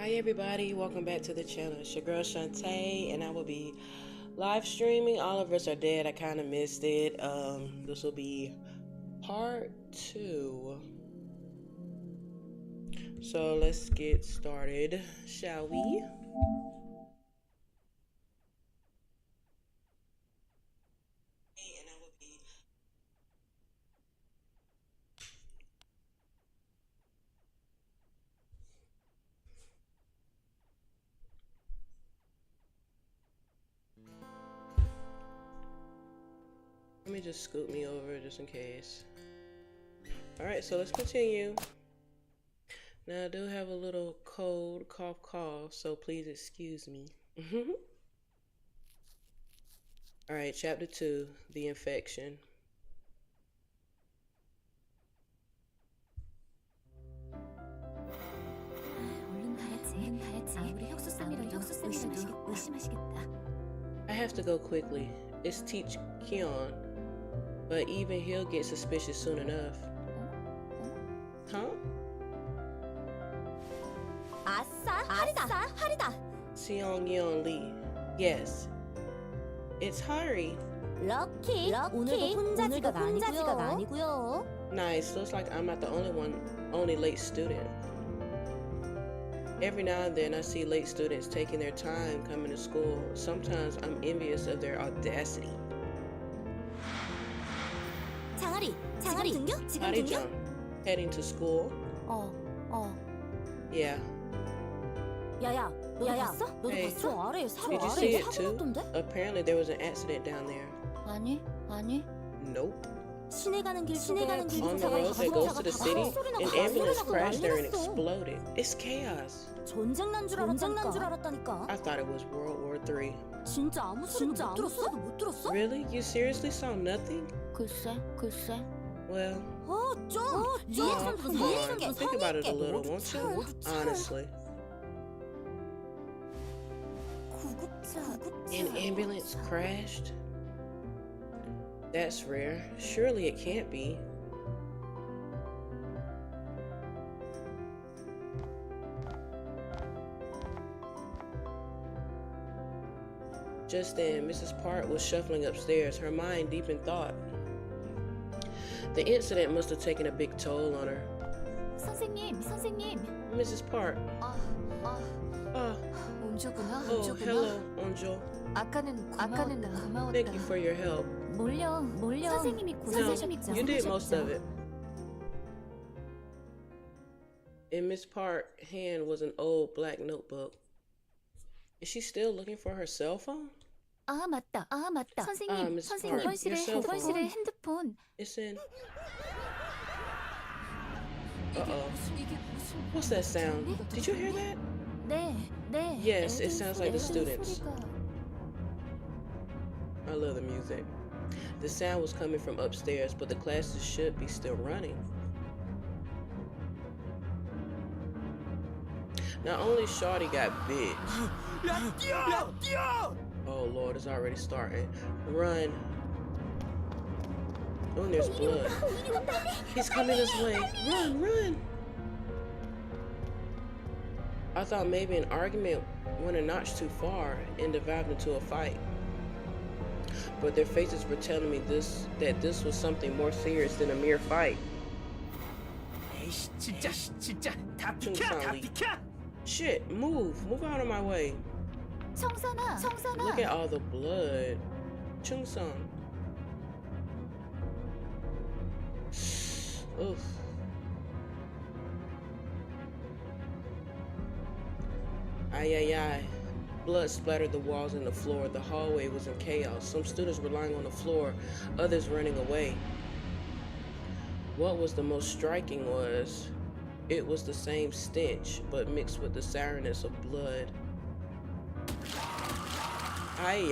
Hi everybody, welcome back to the channel. It's your girl Shantae and I will be live streaming. All of us are dead. I kind of missed it. This will be part 2. So let's get started, shall we? Let me just scoot me over just in case. Alright, so let's continue. Now I do have a little cold, cough, so please excuse me. Alright, chapter 2, the infection. I have to go quickly. It's Teach Keon. But even he'll get suspicious soon enough. Huh? Seong Yeon Lee. Yes. It's Hari. 럭키. 오늘도 혼자지가 아니고요. Nice. Looks like I'm not the only late student. Every now and then I see late students taking their time coming to school. Sometimes I'm envious of their audacity. 장아리, 지금 Hari-jun, heading to school? Yeah. 야야, 너도 봤어? Hey, 봤어? 아래에 did you see it too? Apparently there was an accident down there. 아니. Nope. 시내 가는 길 On the road that goes to the city, an ambulance crashed there and exploded. It's chaos. 전쟁 난 줄 알았다니까. I thought it was World War III. 진짜 아무 소리도 못 들었어? Really? You seriously saw nothing? 글쎄. Well, 리액션 come on. Think about it a little, won't you? Honestly. An ambulance crashed? That's rare. Surely it can't be. Just then, Mrs. Park was shuffling upstairs, her mind deep in thought. The incident must have taken a big toll on her. 선생님. Mrs. Park. 온조구나. Oh, hello, Onjo. 아까는 고마웠다. Thank you for your help. 몰려. 선생님이 No, you did most of it. In Miss Park's hand was an old black notebook. Is she still looking for her cell phone? 맞다. 선생님, Miss Park, your cell phone. 교관실에 핸드폰. It's in. Uh-oh. What's that sound? Did you hear that? 네. Yes, it sounds like the students. I love the music. The sound was coming from upstairs, but the classes should be still running. Not only Shawty got bit. Oh Lord, it's already starting. Run. Oh, there's blood. He's coming this way. Run. I thought maybe an argument went a notch too far and devolved into a fight. But their faces were telling me that this was something more serious than a mere fight. 진짜 다 비켜. Shit, move out of my way. 청산아. Look at all the blood. Chung-sung. Oof. Ay. Blood splattered the walls and the floor. The hallway was in chaos. Some students were lying on the floor, others running away. What was the most striking was, it was the same stench, but mixed with the sourness of blood. Ay.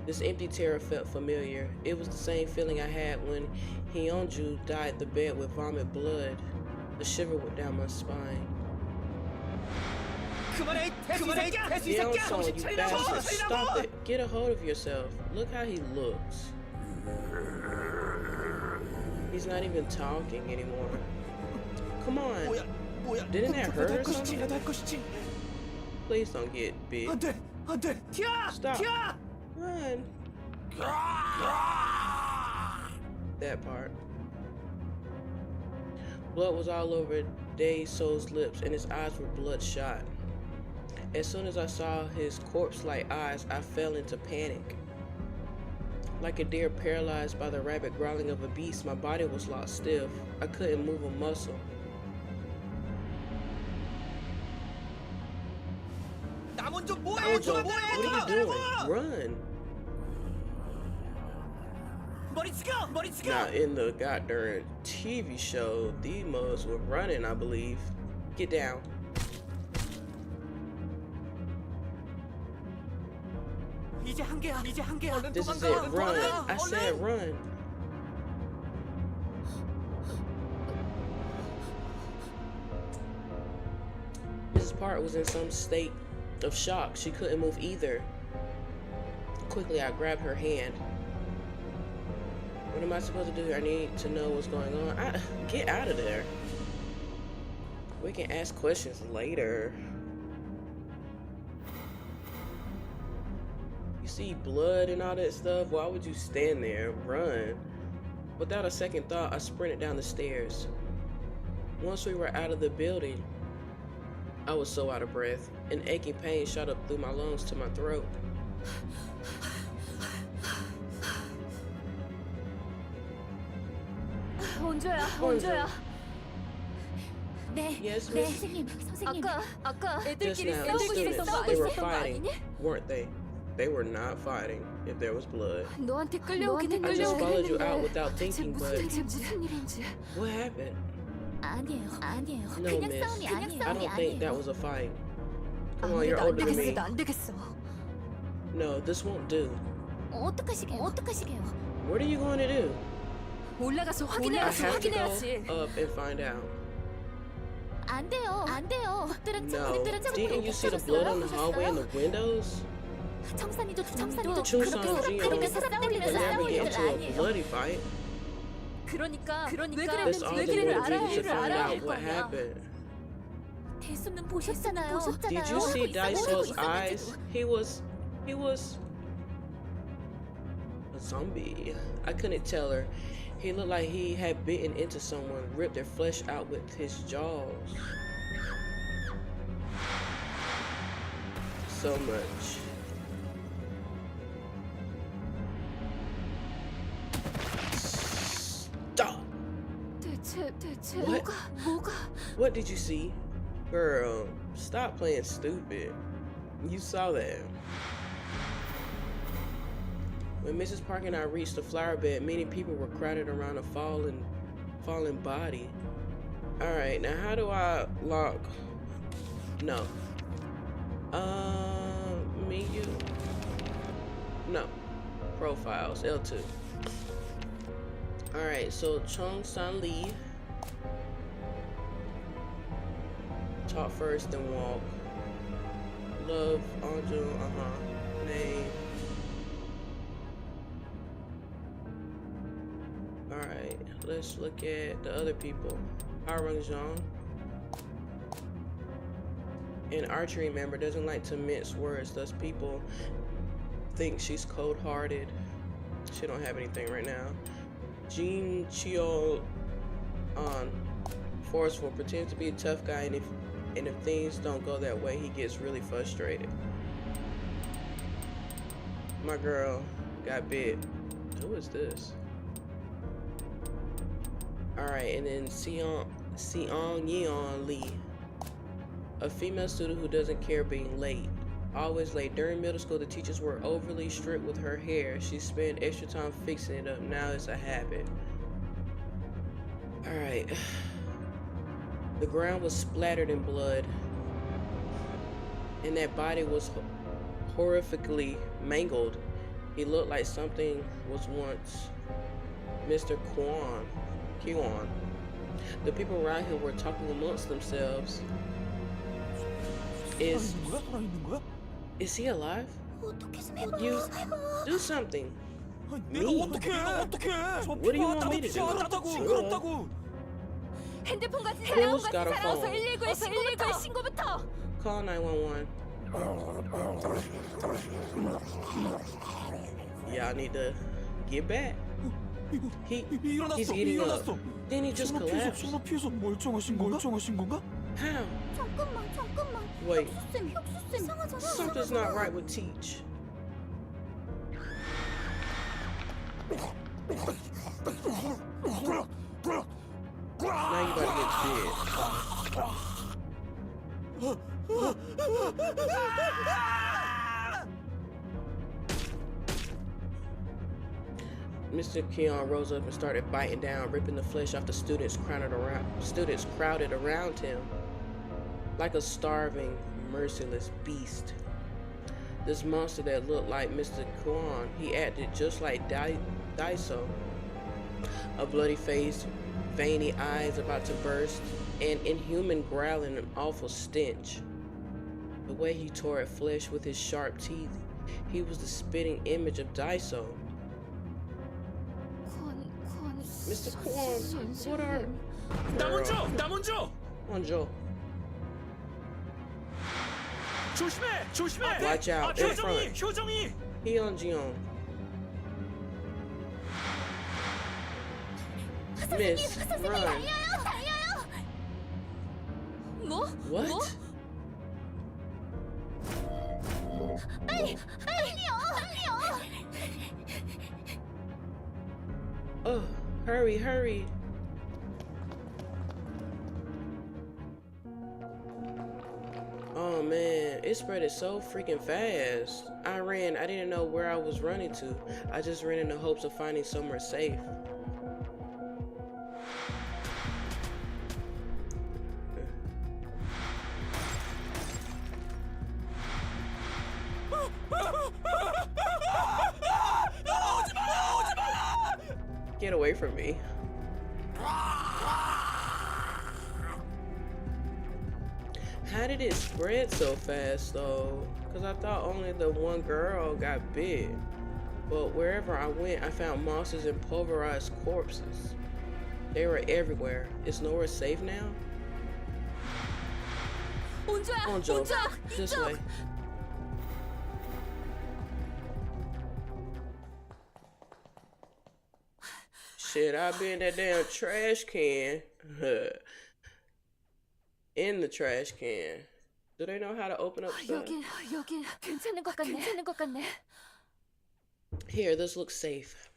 This empty terror felt familiar. It was the same feeling I had when Hyunju dyed the bed with vomit blood. A shiver went down my spine. Yeon-sung, you bastard, stop it. Get a hold of yourself. Look how he looks. He's not even talking anymore. Come on. Didn't that hurt or something? Please don't get big. Stop. Run. That part. Blood was all over Dae-So's lips and his eyes were bloodshot. As soon as I saw his corpse-like eyes, I fell into panic. Like a deer paralyzed by the rabid growling of a beast, my body was locked stiff. I couldn't move a muscle. What are you doing? Run! Now, in the goddamn TV show, these mugs were running, I believe. Get down. This is it. Run. I said run. Mrs. Park was in some state of shock. She couldn't move either. Quickly, I grabbed her hand. What am I supposed to do here? I need to know what's going on. Get out of there. We can ask questions later. You see blood and all that stuff? Why would you stand there? Run. Without a second thought, I sprinted down the stairs. Once we were out of the building, I was so out of breath. An aching pain shot up through my lungs to my throat. 원조야. Yes, 네, miss? 선생님. 아까 Just now, the students, they were fighting, weren't they? They were not fighting if there was blood. 너한테 I just followed you out without thinking, but 무슨 일인지. what happened? 아니에요. No, 그냥 miss. 싸움이 아니에요. I don't think that was a fight. Come on, you're older than me. 안 되겠어. No, this won't do. 어떡하시게요? What are you going to do? 올라가서 I have to go up and find out. 안 돼요. No. Didn't you see the blood on the hallway and the windows? 청산이도 Chunsan Jin would never get into a bloody fight. 그러니까 That's all they would do to find out what happened. 대수는 보셨잖아요. Did you see Dae-So's eyes? He was a zombie. I couldn't tell her. He looked like he had bitten into someone, ripped their flesh out with his jaws. So much. Stop! 대체 What? 뭐가? What did you see? Girl, stop playing stupid. You saw that. When Mrs. Park and I reached the flower bed, many people were crowded around a fallen body. Alright, now how do I lock? No. Menu? No. Profiles, L2. Alright, so Chung San Lee. Talk first, then walk. Love, Anju, name. Alright, let's look at the other people. Harung Zhang. An archery member, doesn't like to mince words, thus people think she's cold-hearted. She don't have anything right now. Jin Chio on forceful, pretends to be a tough guy, and if things don't go that way, he gets really frustrated. My girl got bit. Who is this? Alright, and then Seong Yeon Lee. A female student who doesn't care being late. Always late. During middle school, the teachers were overly strict with her hair. She spent extra time fixing it up. Now it's a habit. Alright. The ground was splattered in blood. And that body was horrifically mangled. He looked like something was once Mr. Kwon. The people around him were talking amongst themselves. Is he alive? You do something. Me? 내가 어떻게 해? 저 What do you want 나도 me to do? 징그럽다고 징그럽다고. 핸드폰 같은 Who's 사람 got a 어서 phone? 119에 신고부터. Call 911. Y'all need to get back. 일어났어. He's getting up. 일어났어. Then he just collapsed. 손 피해서 멀쩡하신 건가? How? 잠깐만. Wait. 혁수쌤 이상하잖아. Something's not right with Teach. Now you about to get bit. Mr. Keon rose up and started biting down, ripping the flesh off the students crowded around him like a starving, merciless beast. This monster that looked like Mr. Keon, he acted just like Daiso. A bloody face, veiny eyes about to burst, and inhuman growling and awful stench. The way he tore at flesh with his sharp teeth, he was the spitting image of Daiso. Mr. Kwon, what are... 나 먼저. Onjo, 조심해. watch out, in front. 효정이. Hyunjeon. Miss, run. 뭐? What? 빨리요. Oh, hurry. Oh man, it spreaded so freaking fast. I didn't know where I was running to. I just ran in the hopes of finding somewhere safe. Get away from me. How did it spread so fast though? Because I thought only the one girl got bit. But wherever I went, I found monsters and pulverized corpses. They were everywhere. Is nowhere safe now? Onjo, this way. Shit, I've been in that damn trash can. In the trash can. Do they know how to open up stuff? 여기 괜찮은 것 같네. Here, this looks safe.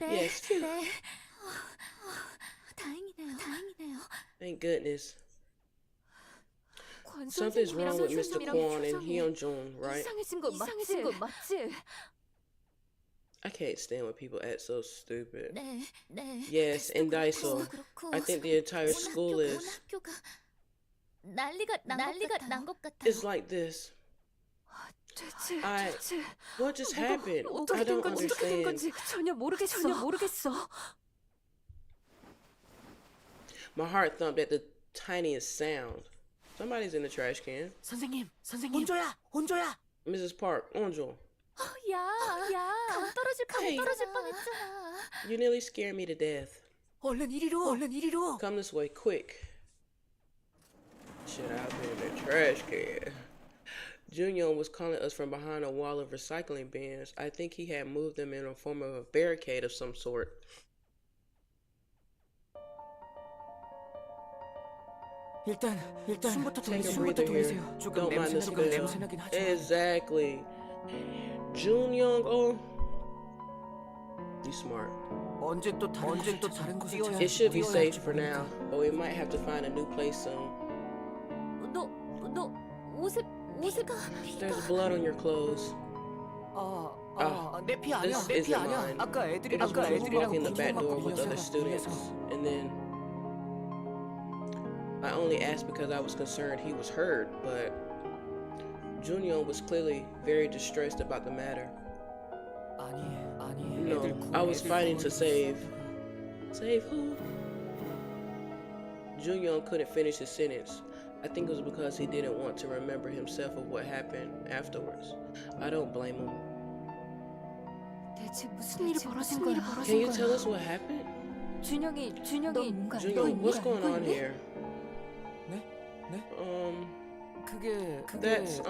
Yes, phew. 다행이네요. Thank goodness. Something's wrong with Mr. Kwon and Hyunjun, right? 이상해진 거 맞지? I can't stand when people act so stupid. 네. Yes, and Daiso. I think the entire school is. 난리가 난 것 같아요. It's like this. 대체 What just happened? I 어떻게 된 don't understand. 전혀 모르겠어. My heart thumped at the tiniest sound. Somebody's in the trash can. 선생님. 혼조야. Mrs. Park, Onjo. 야, 감 떨어질 뻔했잖아. You nearly scared me to death. 얼른 이리로. Come this way, quick. Shit, I've been in the trash can. Junyoung was calling us from behind a wall of recycling bins. I think he had moved them in a form of a barricade of some sort. 일단 숨부터 Take a breather here. Don't mind the smell. Exactly. Junyoung, oh. You smart. 언제 또 다른 곳에 It should be safe for now, but we might have to find a new place soon. 너 옷에 There's blood on your clothes. 내 피 아니야. This 내 피 isn't 아니야. mine. 아까 It was when I was 애들이랑 walking the back door 공중만 with other students, and then I only asked because I was concerned he was hurt, but Junyoung was clearly very distressed about the matter. 아니. No, I was fighting to save. Save who? Junyoung couldn't finish his sentence. I think it was because he didn't want to remember himself of what happened afterwards. I don't blame him. 대체 무슨 일이 벌어진 거야? Can you tell us what happened? 준영이 뭔가 Junior, what's going on here? 네? 네? 그게 That's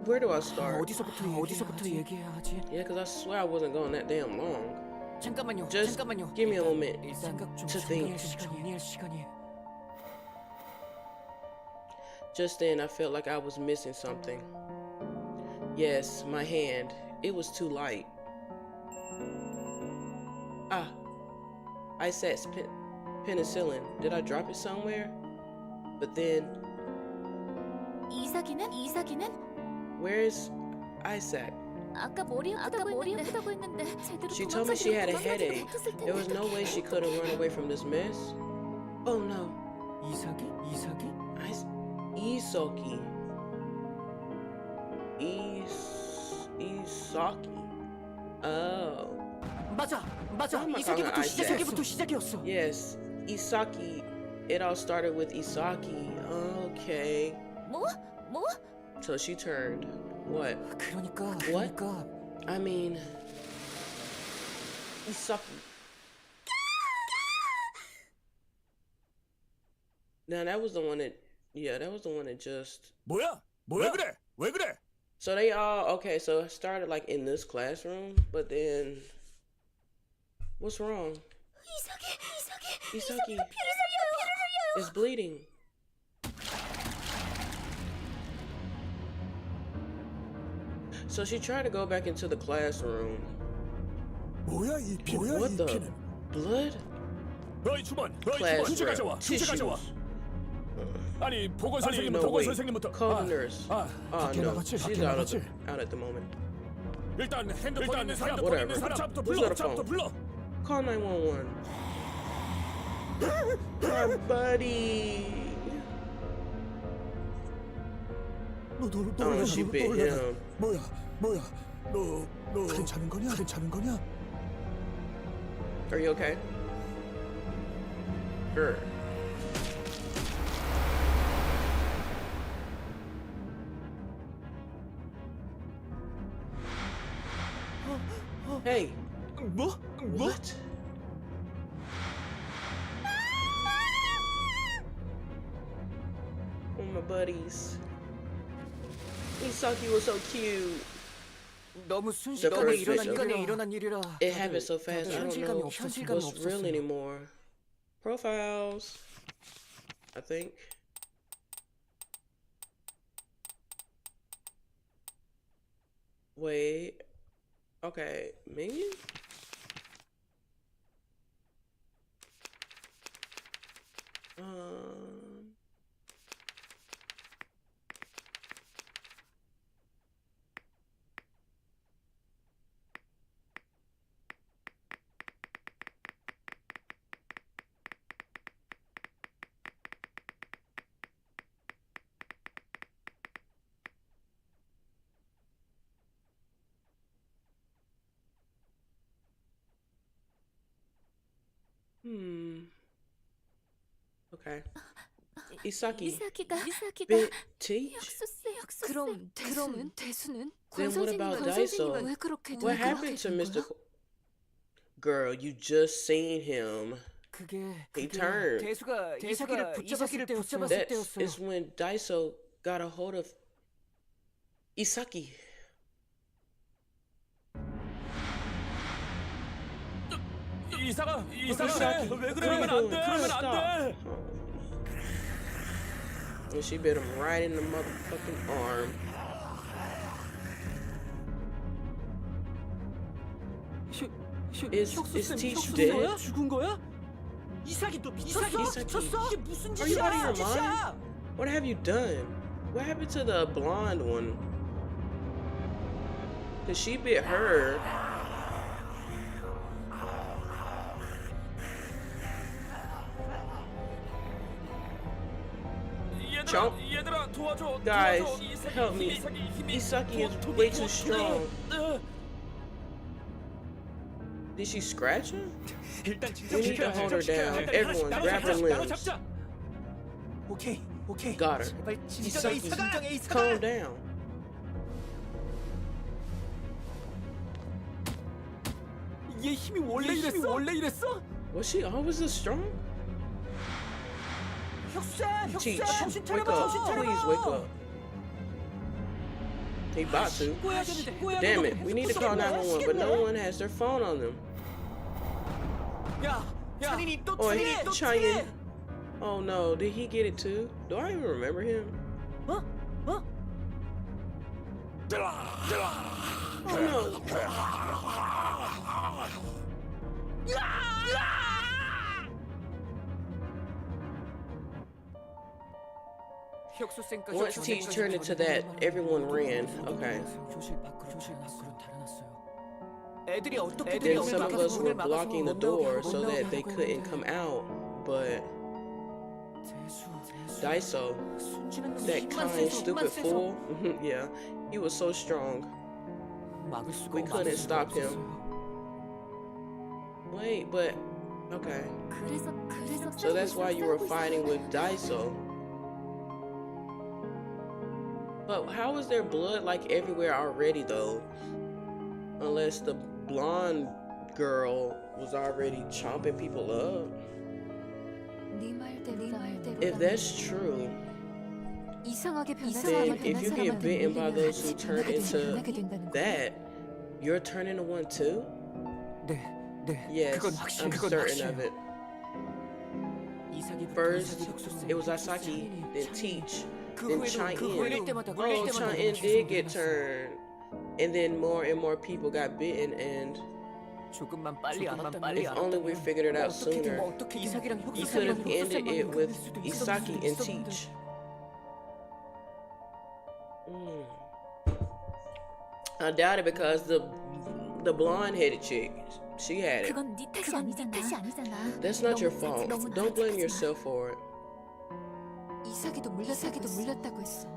where do I start? 어디서부터 얘기해야 하지? Yeah, because I swear I wasn't going that damn long. 잠깐만요. Just 잠깐만요. give me a moment 생각 좀 to think. 정리할 시간이. Just then, I felt like I was missing something. Yes, my hand. It was too light. Ah, Isaac's penicillin. Did I drop it somewhere? But then, 이삭이는? where's Isaac? 아까 머리 아프다고 했는데 제대로 She told me she had a headache. There was no way she could have run away from this mess. Oh no. 이삭이? Isoki. Isaki. Oh. 맞아. Why am I calling her Isaac? 이삭이부터 시작이었어. Yes, Isaki. It all started with Isaki. Okay. 뭐? So she turned. What? 그러니까. I mean, Isaki. Now that was the one that, that was the one that just. 뭐야? 왜 그래? So they all okay. So it started like in this classroom, but then, what's wrong? Isaki is bleeding. So she tried to go back into the classroom. 뭐야 이 피는? What the blood? 너희 주문 Class 훔쳐 rep, 가져와. tissues. 아니 보건 선생님부터 No, 보건 wait. 선생님부터. Call the nurse. 밖에 No, 나갔지. she's 밖에 out 나갔지. at the moment. 일단 핸드폰 있는 Whatever. 사람부터 Who's 불러. got a phone? 차부터 불러. Call 911. My buddy. Oh, she bit him. 뭐야? 너 괜찮은 거냐? Are you okay? Sure. Hey. 뭐? What? Oh, my buddies. Isaki was so cute. 너무 The 순식간에 first 일어난 일이라. It happened so fast. I don't know 현실감이 what's real 없었어요. anymore. Profiles, I think. Wait. Okay, minion? Okay. 이삭이가 Bit teach? 그럼 대수는? Then what about Daiso? 왜 그렇게 What happened to Mr. Girl, you just seen him. He turned. 대수가 이삭이를 붙잡았을 That 때였어요. is when Daiso got a hold of Isaki. 이사가 Isaki, 왜 그러면 그러면 안 돼. And she bit him right in the motherfucking arm. Is Teach dead? 죽은 거야? 이삭이 너 미쳤어? 이게 무슨 Are you out of your 짓이야? mind? What have you done? What happened to the blonde one? Cause she bit her. Chomp. 얘들아 도와줘. Guys, help me. Isaki is way too strong. Did she scratch him? 일단 We need to hold her down. Everyone, grab her limbs. 오케이. Got her. 제발 진정해 Calm down. 얘 힘이 원래 이랬어? Was she always this strong? 혁수야, Teach, 정신 wake 차려봐, up. 정신 차려봐. Please wake up. He about to. Damn it, we need to call 911, but no one has their phone on them. 야, 찬인이 또 Oh, 차례, 또 Cheyenne. 차례. Oh no, did he get it too? Do I even remember him? 어? Oh no. Once Teach turned into that, everyone ran. Okay. Then some of us were blocking the door so that they couldn't come out, but Daiso, that kind, stupid fool, yeah, he was so strong. We couldn't stop him. Wait, but, okay. So that's why you were fighting with Daiso. But how is there blood like everywhere already though? Unless the blonde girl was already chomping people up. If that's true, then if you get bitten by those who turn into that, you're turning into one too? Yes, I'm certain of it. First, it was Asaki, then Teach, then Cheyenne. Oh, Cheyenne did get turned. And then more and more people got bitten, and if only we figured it out sooner, you could have ended it with Isaki and Teach. I doubt it because the blonde-headed chick, she had it. That's not your fault. Don't blame yourself for it.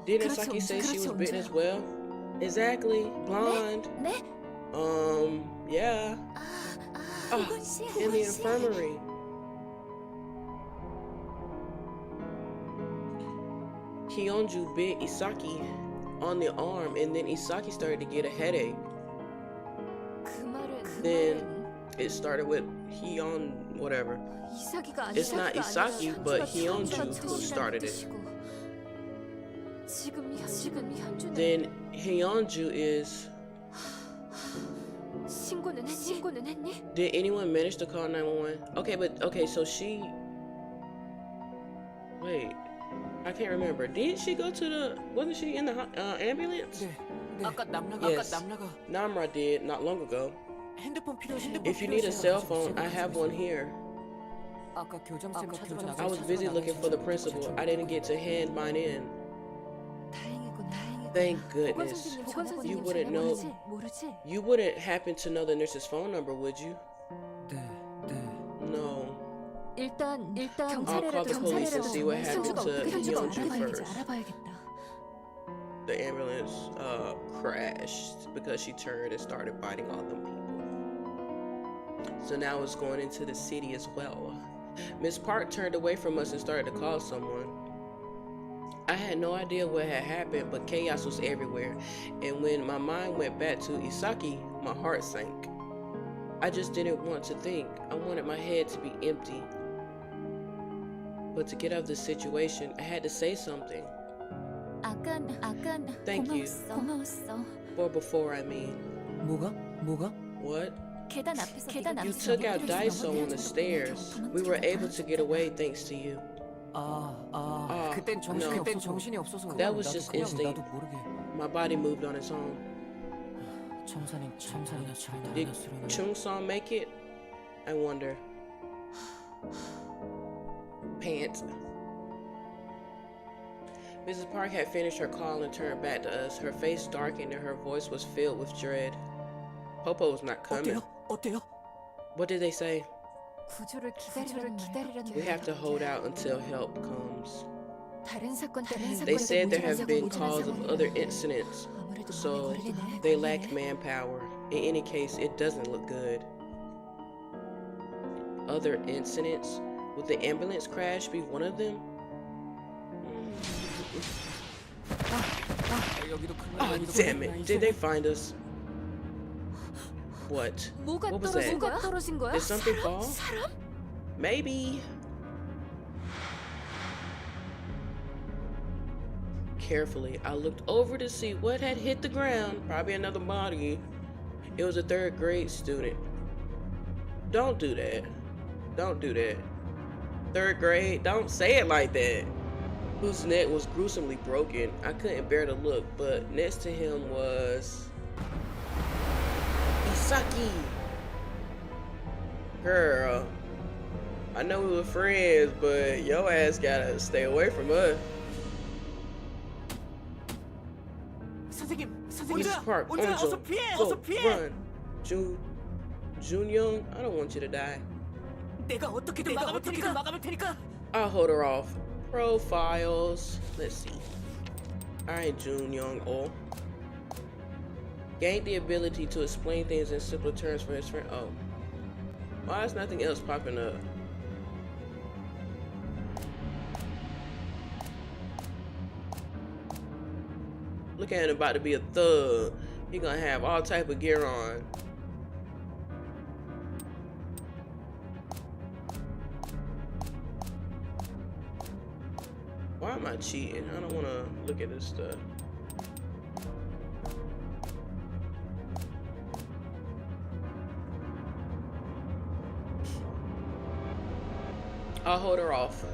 Didn't Isaki say she was bitten as well? Exactly. Blonde. Yeah. In the infirmary. Hyunju bit Isaki on the arm, and then Isaki started to get a headache. Then it started with whatever. It's not Isaki, but Hyunju who started it. Then Hyunju is... Did anyone manage to call 911? Okay, so she... Wait, I can't remember. Did she go to the... Wasn't she in the ambulance? Yes, Namra did not long ago. If you need a cell phone, I have one here. I was busy looking for the principal. I didn't get to hand mine in. Thank goodness. You wouldn't know. You wouldn't happen to know the nurse's phone number, would you? No. I'll call the police and see what happened to Hyunju first. The ambulance crashed because she turned and started biting all them people. So now it's going into the city as well. Miss Park turned away from us and started to call someone. I had no idea what had happened, but chaos was everywhere. And when my mind went back to Isaki, my heart sank. I just didn't want to think. I wanted my head to be empty. But to get out of the situation, I had to say something. Thank you. Or before, I mean. 뭐가? What? You took out Daiso on the stairs. We were able to get away thanks to you. 그땐 정신이 없어서. That was just instinct. My body moved on its own. Did Chung-san make it? I wonder. Pants. Mrs. Park had finished her call and turned back to us. Her face darkened and her voice was filled with dread. Popo's not coming. 어때요? What did they say? We have to hold out until help comes. They said there have been calls of other incidents, so they lack manpower. In any case, it doesn't look good. Other incidents? Would the ambulance crash be one of them? Oh, damn it. Did they find us? What? 뭐가 What was 떨어진 that? 거야? 떨어진 거야? Did something fall? 사람? Maybe. Carefully, I looked over to see what had hit the ground. Probably another body. It was a 3rd grade student. Don't do that. Don't do that. 3rd grade? Don't say it like that. Whose neck was gruesomely broken. I couldn't bear to look, but next to him was Isaki. Girl, I know we were friends, but your ass gotta stay away from us. 선생님, East 선생님. Park, 언제 Onjo, 어서 피해, go, 어서 피해. run. Junyoung, I don't want you to die. 내가 어떻게든 막아볼 테니까. I'll hold her off. Profiles. Let's see. Alright, Junyoung. Oh. Gained the ability to explain things in simpler terms for his friend. Oh. Why is nothing else popping up? Look at him about to be a thug. He gonna have all type of gear on. Why am I cheating? I don't want to look at this stuff. I'll hold her off.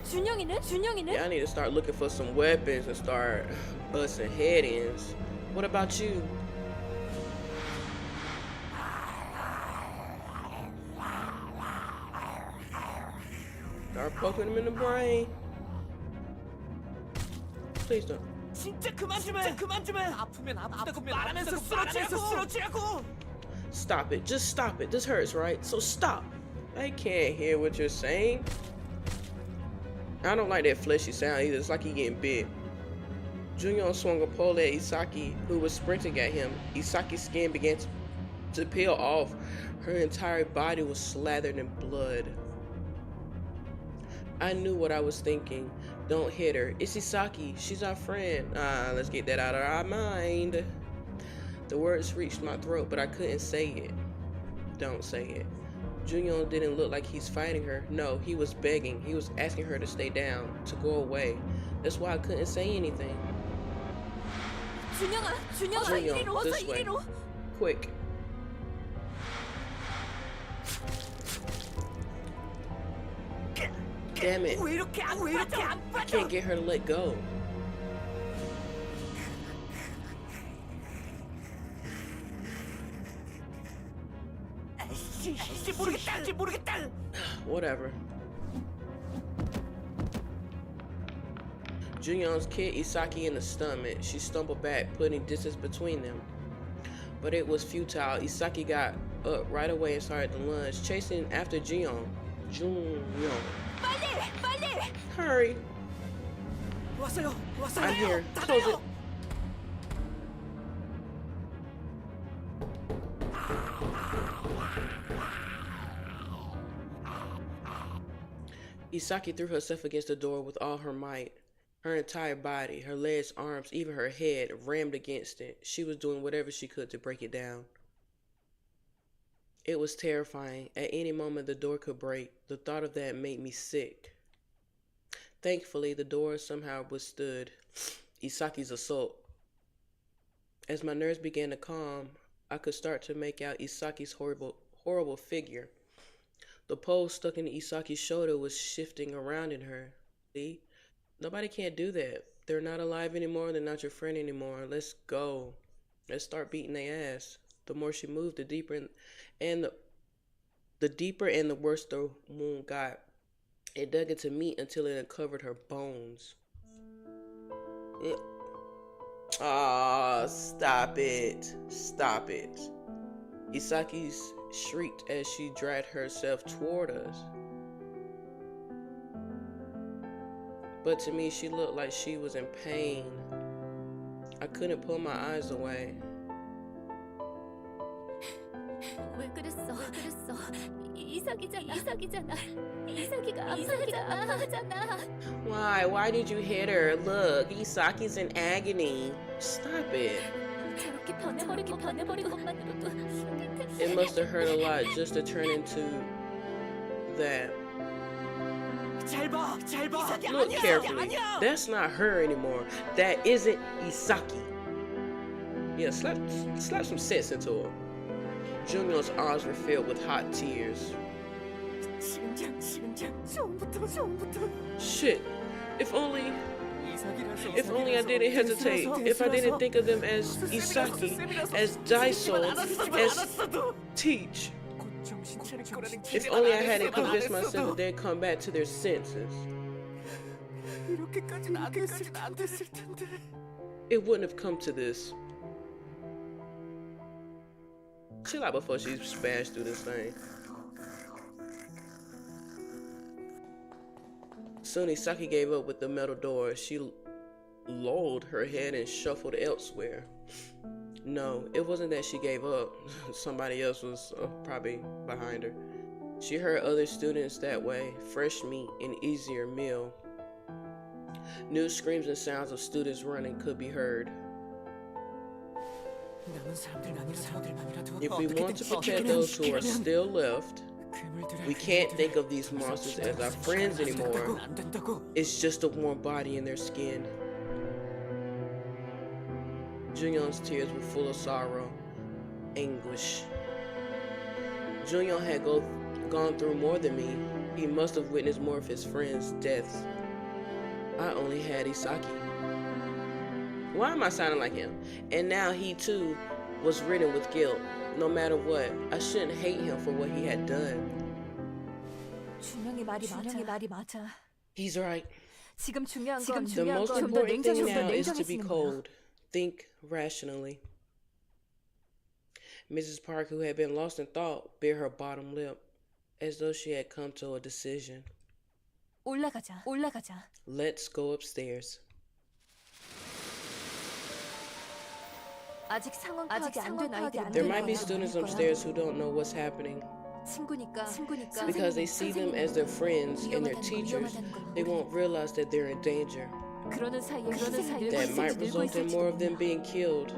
준영이는? Yeah, I need to start looking for some weapons and start busting head ends. What about you? Start poking him in the brain. Please don't. 진짜 그만 좀 해. 아프면 아프다고 말하면서 쓰러지라고. Stop it. Just stop it. This hurts, right? So stop. I can't hear what you're saying. I don't like that fleshy sound either. It's like he getting bit. Junyoung swung a pole at Isaki, who was sprinting at him. Isaki's skin began to peel off. Her entire body was slathered in blood. I knew what I was thinking. Don't hit her. It's Isaki. She's our friend. Let's get that out of our mind. The words reached my throat, but I couldn't say it. Don't say it. Junyoung didn't look like he's fighting her. No, he was begging. He was asking her to stay down, to go away. That's why I couldn't say anything. 준영아, this way. Quick. Damn it. 왜 이렇게 안 I can't get her to let go. 모르겠다. Whatever. Junyoung's kicked Isaki in the stomach. She stumbled back, putting distance between them. But it was futile. Isaki got up right away and started to lunge, chasing after Junyoung. 빨리! Hurry. 왔어요. I'm here. Close it. Isaki threw herself against the door with all her might. Her entire body, her legs, arms, even her head rammed against it. She was doing whatever she could to break it down. It was terrifying. At any moment, the door could break. The thought of that made me sick. Thankfully, the door somehow withstood Isaki's assault. As my nerves began to calm, I could start to make out Isaki's horrible figure. The pole stuck in Isaki's shoulder was shifting around in her. See? Nobody can't do that. They're not alive anymore. They're not your friend anymore. Let's go. Let's start beating their ass. The more she moved, the deeper and the worse the wound got. It dug into meat until it uncovered her bones. Stop it. Stop it. Isaki shrieked as she dragged herself toward us. But to me, she looked like she was in pain. I couldn't pull my eyes away. 왜 그랬어? 이삭이잖아. 이삭이가 아파하잖아. Why did you hit her? Look, Isaki's in agony. Stop it. 저렇게 변해버린 것만으로도 힘들 텐데. It must have hurt a lot just to turn into that. 잘 봐. Look carefully. That's not her anymore. That isn't Isaki. Yeah, slap some sense into her. Junyo's eyes were filled with hot tears. 처음부터. Shit. If only I didn't hesitate. If I didn't think of them as Isaki, as Daiso, as Teach. If only I hadn't convinced myself that they'd come back to their senses. 이렇게까지는 안 됐을 텐데. It wouldn't have come to this. Chill out before she smashed through this thing. Soon Isaki gave up with the metal door. She lolled her head and shuffled elsewhere. No, it wasn't that she gave up. Somebody else was probably behind her. She heard other students that way. Fresh meat, an easier meal. New screams and sounds of students running could be heard. If we want to protect those who are still left, we can't think of these monsters as our friends anymore. It's just a warm body in their skin. Junyo's tears were full of sorrow, anguish. Junyo had gone through more than me. He must have witnessed more of his friends' deaths. I only had Isaki. Why am I sounding like him? And now he too was ridden with guilt. No matter what, I shouldn't hate him for what he had done. 준영이 말이 맞아. He's right. 지금 중요한 The 건 most 좀더 important thing now is to be 냉정해지는 거야. cold. Think rationally. Mrs. Park, who had been lost in thought, bit her bottom lip, as though she had come to a decision. 올라가자. Let's go upstairs. 아직 상황 파악이 안된 아이들이 There might be students upstairs who don't know what's happening. 친구니까 Because they see them as their friends and their teachers, they won't realize that they're in danger. 그러는 사이에 That might result in more of them being killed.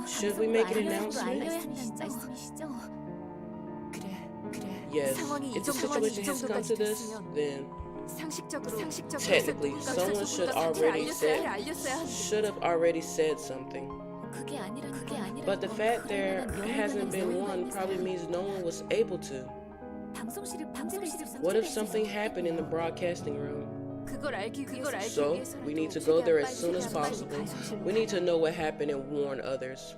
Should we make an announcement? Yes. If the situation has come to this, then technically someone should have already said something. But the fact there hasn't been one probably means no one was able to. What if something happened in the broadcasting room? So, we need to go there as soon as possible. We need to know what happened and warn others.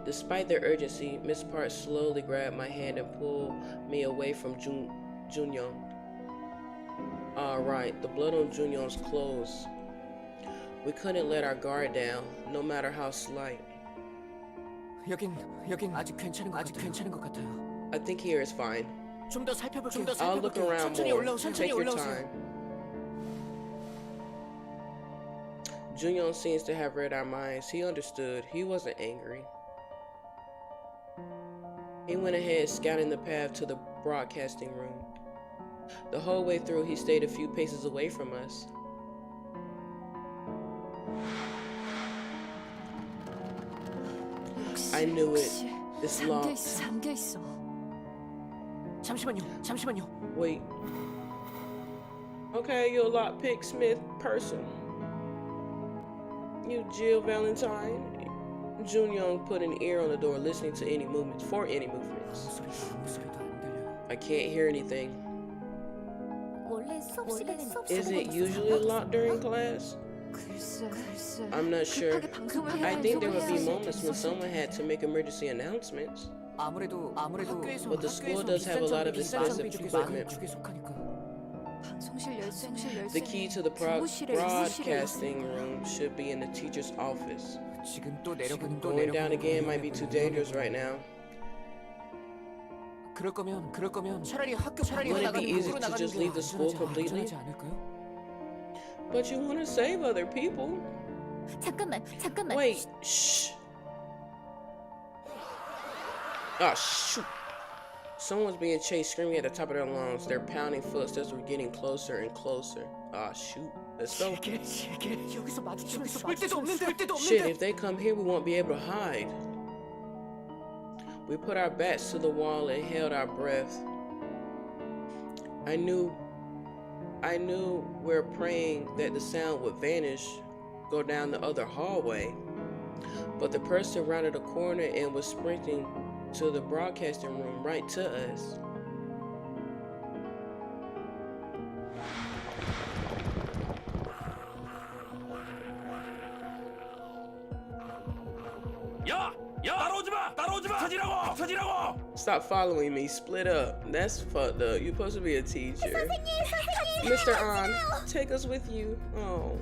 Despite their urgency, Miss Park slowly grabbed my hand and pulled me away from Junyoung. Alright, the blood on Junyoung's clothes. We couldn't let our guard down, no matter how slight. 여긴 아직 괜찮은 것 같아요. I think here is fine. 좀 더 살펴볼게요. I'll look around more. Take your time. Junyoung seems to have read our minds. He understood. He wasn't angry. He went ahead, scouting the path to the broadcasting room. The whole way through, he stayed a few paces away from us. I knew it. It's locked. 잠시만요. Wait. Okay, you're a lockpick Smith person. You Jill Valentine. Junyoung put an ear on the door, listening to any movements. I can't hear anything. Is it usually locked during class? I'm not sure. I think there would be moments when someone had to make emergency announcements. But the school does have a lot of expensive equipment. The key to the broadcasting room should be in the teacher's office. Going down again might be too dangerous right now. Wouldn't it be easy to just leave the school completely? But you want to save other people. 잠깐만. Wait, shh. Oh, shoot. Someone's being chased, screaming at the top of their lungs. Their pounding footsteps were getting closer and closer. Ah, shoot. Let's go. 여기서 마주치면 숨을 데도 없는데. Shit, if they come here, we won't be able to hide. We put our backs to the wall and held our breath. I knew we were praying that the sound would vanish, go down the other hallway. But the person rounded a corner and was sprinting to the broadcasting room right to us. 야! 따라오지 마! 터지라고! Stop following me, split up. That's fucked up. You're supposed to be a teacher. Mr. An, take us with you. Oh.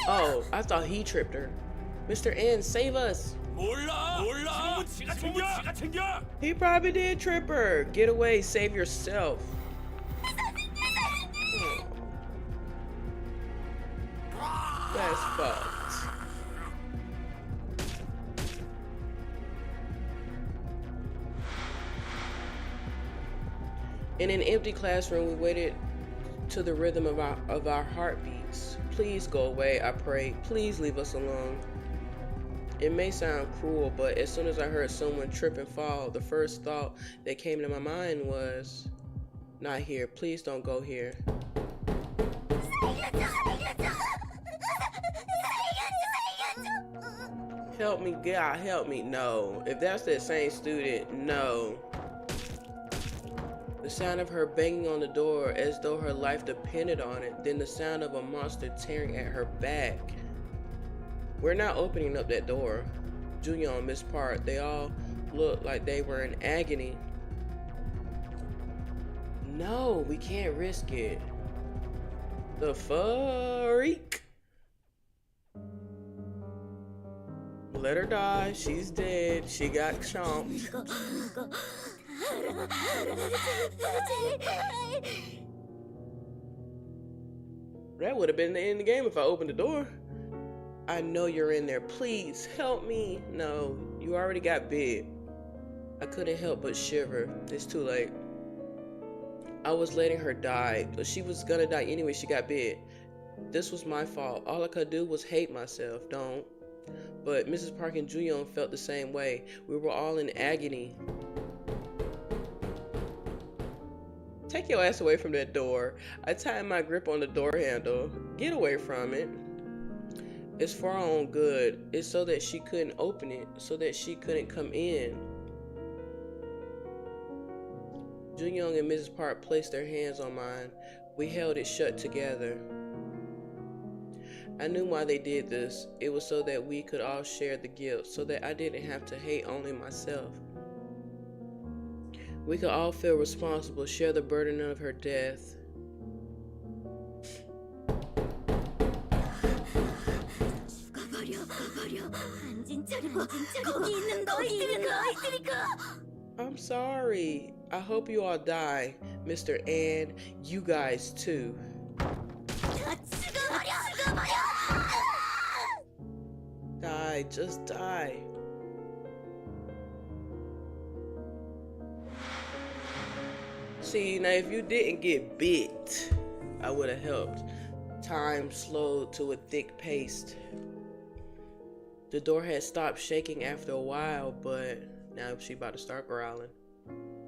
Oh, I thought he tripped her. Mr. N, save us. 몰라! 지가 챙겨! He probably did trip her. Get away, save yourself. Oh. That's fucked. In an empty classroom, we waited to the rhythm of our heartbeats. Please go away, I prayed. Please leave us alone. It may sound cruel, but as soon as I heard someone trip and fall, the first thought that came to my mind was, not here, please don't go here. Help me, God, help me. No. If that's that same student, no. The sound of her banging on the door as though her life depended on it, then the sound of a monster tearing at her back. We're not opening up that door. Junior and Miss Park, they all looked like they were in agony. No, we can't risk it. The freak. Let her die. She's dead. She got chomped. That would have been the end of the game if I opened the door. I know you're in there. Please help me. No, you already got bit. I couldn't help but shiver. It's too late. I was letting her die, but she was gonna die anyway. She got bit. This was my fault. All I could do was hate myself. Don't. But Mrs. Park and Juyon felt the same way. We were all in agony. Take your ass away from that door. I tightened my grip on the door handle. Get away from it. It's for our own good. It's so that she couldn't open it, so that she couldn't come in. Junyoung and Mrs. Park placed their hands on mine. We held it shut together. I knew why they did this. It was so that we could all share the guilt, so that I didn't have to hate only myself. We could all feel responsible, share the burden of her death. I'm sorry. I hope you all die, Mr. And you guys too. Die, just die. See, now if you didn't get bit, I would have helped. Time slowed to a thick pace. The door had stopped shaking after a while, but now she about to start growling.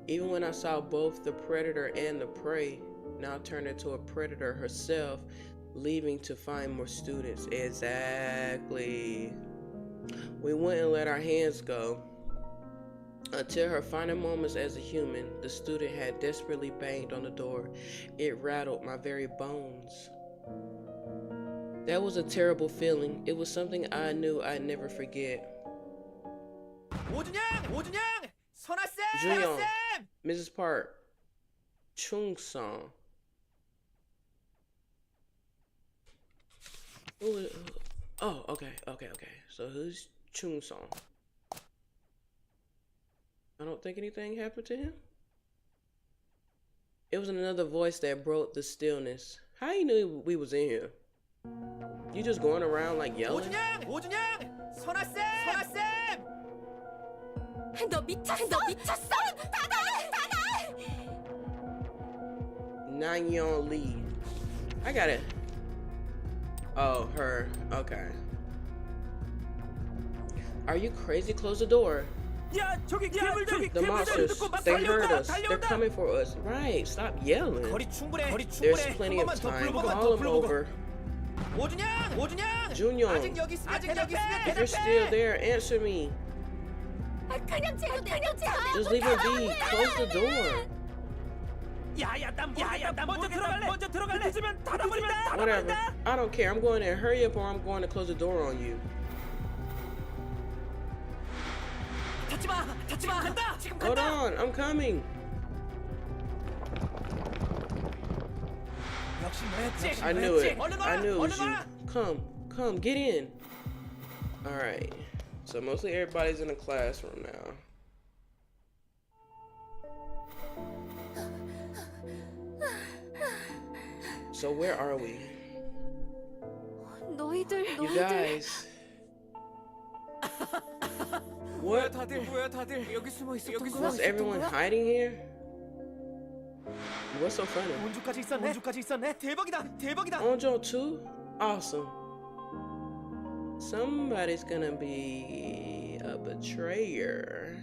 Even when I saw both the predator and the prey now turned into a predator herself, leaving to find more students. Exactly. We wouldn't let our hands go. Until her final moments as a human, the student had desperately banged on the door. It rattled my very bones. That was a terrible feeling. It was something I knew I'd never forget. 오준양, 선아쌤, Juyon, Mrs. Park, Chung-sung. Oh, okay. So who's Chung-sung? I don't think anything happened to him. It was another voice that broke the stillness. How you knew we was in here? You just going around like yelling? 오준양! 선아쌤! 선아쌤! 너 미쳤어? 너 미쳤어? 닫아! Nayeon Lee. I got it. Oh, her. Okay. Are you crazy? Close the door. 야 저기 괴물들 The monsters, they heard us. They're coming for us. Right, stop yelling. 거리 충분해. There's plenty of time. Call them over. 오준양! 오준양! Junyoung, 아직 여기 있으면 if you're still there, answer me. 그냥 제가 Just leave it be. Close the door. 야야 난 먼저 들어갈래 늦으면 닫아버린다. Whatever. I don't care. I'm going there. Hurry up or I'm going to close the door on you. 닫지 마. 간다. 지금 Hold 간다. on. I'm coming. 역시 너였지. I knew it. 얼른 I 와. knew it was 얼른 you. 와. Come, get in. All right. So mostly everybody's in the classroom now. So where are we? You guys. What? 뭐야 다들 여기 숨어 있었던 거야? Was everyone hiding here? What's so funny? 원주까지 있었네. 대박이다. Onjo too? Awesome. Somebody's gonna be a betrayer.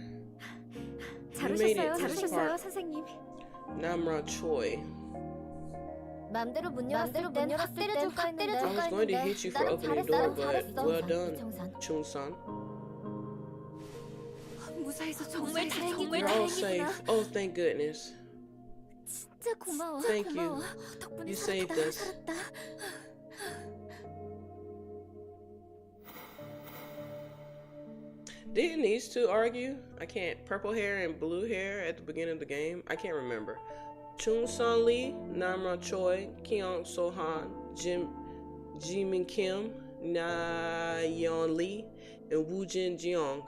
You made it to this part. 선생님. Namra Choi. 맘대로 문 열었을 땐 확 때려줄까 I was going to hit you for opening the door, but well done, Chung-san. 무사해서 정말 You're all safe. Oh, thank goodness. 진짜 고마워. Thank you. 덕분에 You saved us. Didn't these two argue? I can't. Purple hair and blue hair at the beginning of the game? I can't remember. Chung-san Lee, Namra Choi, Kyung So-han, Jimin Kim, Na-yeon Lee, and Woo-jin Jeong.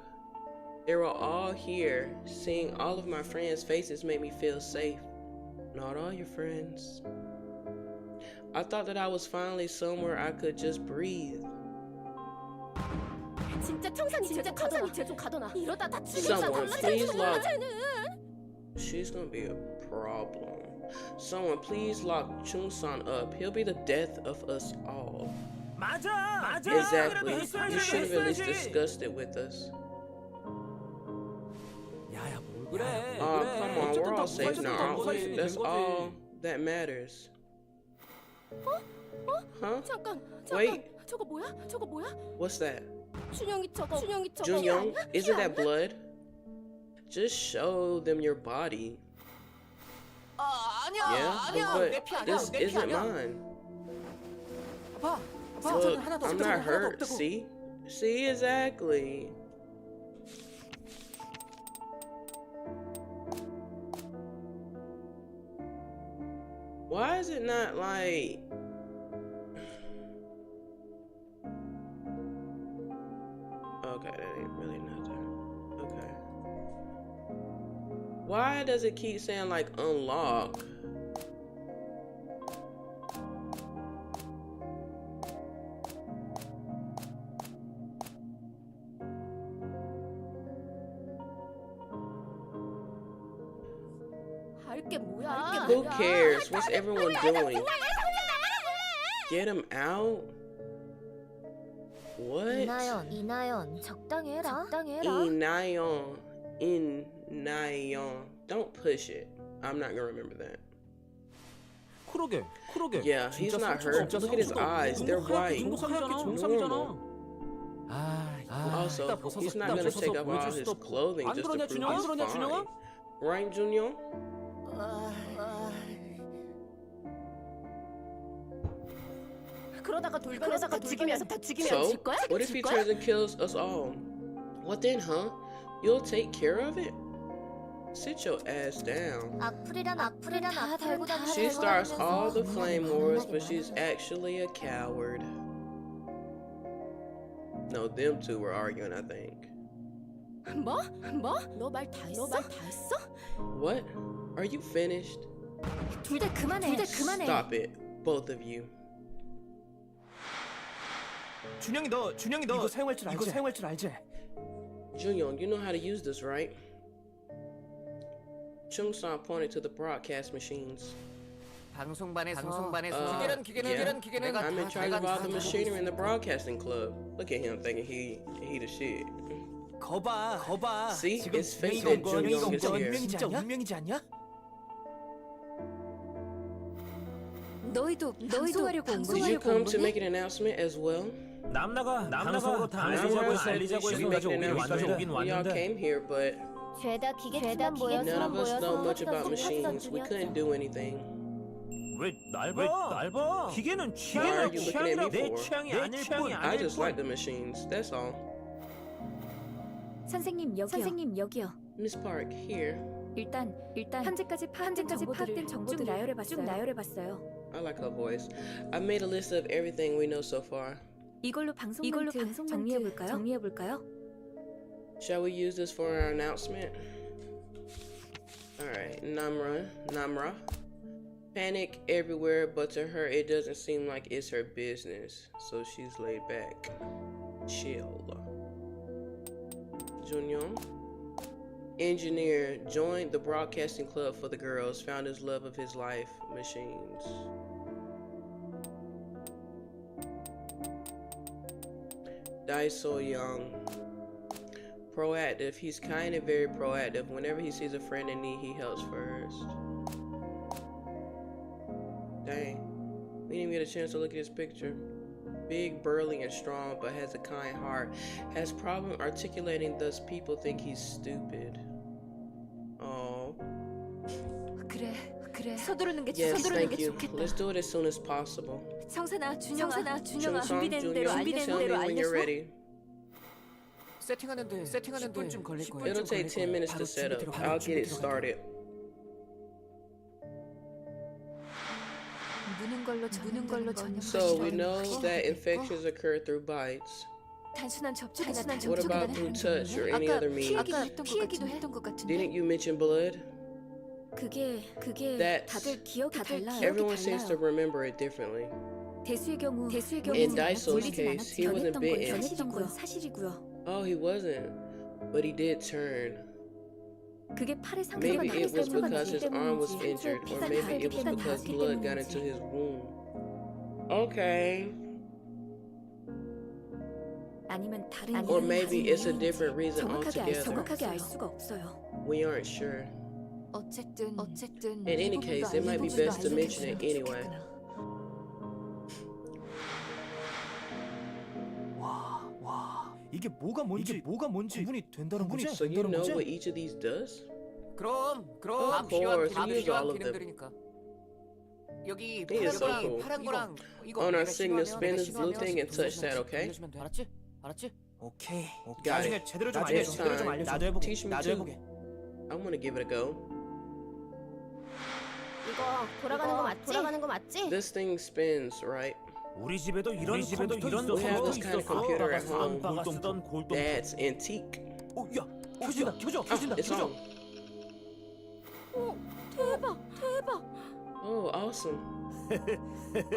They were all here. Seeing all of my friends' faces made me feel safe. Not all your friends. I thought that I was finally somewhere I could just breathe. 진짜 청산이 쟤좀 가둬놔. 이러다 다 Someone please lock. She's gonna be a problem. Someone please lock Chung-san up. He'll be the death of us all. 맞아. Exactly. You should have at least discussed it with us. 야야 뭘 그래? Oh, come on. We're all safe now, aren't we? That's all that matters. Huh? 잠깐. Wait. 저거 뭐야? What's that? 준영이 저거. Junyoung, isn't that blood? Just show them your body. Yeah, but this isn't mine. Look, I'm not hurt. See, exactly. Why is it not like? Okay, that ain't really nothing. Okay. Why does it keep saying like unlock? Who cares? What's everyone doing? Get him out? What? 이나연, 적당히 해라. Inayon. Don't push it. I'm not gonna remember that. 그러게. Yeah, he's not hurt. Look at his eyes. They're white. Normal. Also, he's not gonna take off all his clothing just to prove he's fine. Right, Junyoung? 그러다가 죽이면서 다 So, what if he turns and kills us all? What then, huh? You'll take care of it? Sit your ass down. She starts all the flame wars, but she's actually a coward. No, them two were arguing, I think. 뭐? 너 말 다 했어? What? Are you finished? 둘 다 그만해. Stop it, both of you. 준영이 너 이거 사용할 줄 알지? Junyoung, you know how to use this, right? Chung-san pointed to the broadcast machines. 방송반에서 기계는 I'm in charge of all the machinery in the broadcasting club. Look at him thinking he the shit. 거봐. See? 지금 His face 준영이가 at Junyoung is here. 진짜 운명이지 않냐? 너희도 방송하려고 온 Did you come to make an announcement as well? 남나가 방송으로 다 Namra 알리자고 said we 해서 should be making an announcement. We all came here, but 죄다 기계만 모여서 none of us know much about 정리하던 machines. We couldn't do anything. 왜날 봐? 기계는 Why are you looking at me 내 for? 취향이 아닐 뿐. I just like the machines. That's all. 선생님 여기요. Miss Park, here. 일단 현재까지 파악된 정보들을 나열해봤어요. I like her voice. I made a list of everything we know so far. 이걸로 방송 정리해볼까요? Shall we use this for our announcement? Alright, Namra. Panic everywhere, but to her it doesn't seem like it's her business. So she's laid back. Chill. Junyoung. Engineer joined the broadcasting club for the girls, found his love of his life, machines. Daiso Young. Proactive. He's kind and very proactive. Whenever he sees a friend in need, he helps first. Dang. We didn't even get a chance to look at his picture. Big, burly, and strong, but has a kind heart. Has problem articulating, thus people think he's stupid. Oh. 그래. 서두르는 게 Yes, thank you. 좋겠다. Let's do it as soon as possible. 준영아 Chung-sung, 준비된 대로 Junyoung, tell me when you're 알려줘. ready. 세팅하는데 10분쯤 걸릴 거예요. It'll take 10 minutes to set up. I'll get it started. 무는 걸로 전염. So we know that infections occur through bites. 단순한 접촉이나 What about through touch or any other means? 피하기도 했던 것 같은데. Didn't you mention blood? 그게 That's- 다들 기억이 달라요. Everyone seems to remember it differently. 대수의 경우 In Daiso's case, he wasn't bitten. 건 사실이고요. Oh, he wasn't. But he did turn. 그게 팔의 상처가 Maybe it was 상처가 because his 났기 arm was 때문인지, injured, or 피가 maybe it was 피가 because 나왔기 blood got 때문인지. into his wound. Okay. 아니면 다른 Or maybe it's a different reason 정확하게 altogether. 알 수가 없어요. We aren't sure. 어쨌든 In any case, it might be best to mention it anyway. 이게 뭐가 뭔지 구분이 된다는 거지? So you know what each of these does? 그럼 Of 필요한 course, we use all of them. 기능들이니까. 여기 He is so cool. 파란 거랑 이거 On our 내가 signal, 싫어하면 spin this blue thing and touch that, okay? 알았지? 오케이. Got 나중에 it. 제대로 좀 Na중에 알려줘. 나도 해보게. Teach me 나도 too. 해보게. I want to give it a go. 이거 돌아가는 거 맞지? This thing spins, right? 우리 집에도 이런 We have this kind of computer at home. 쓰던 골동. That's antique. 야, 켜진다. It's on. 대박. Oh, awesome.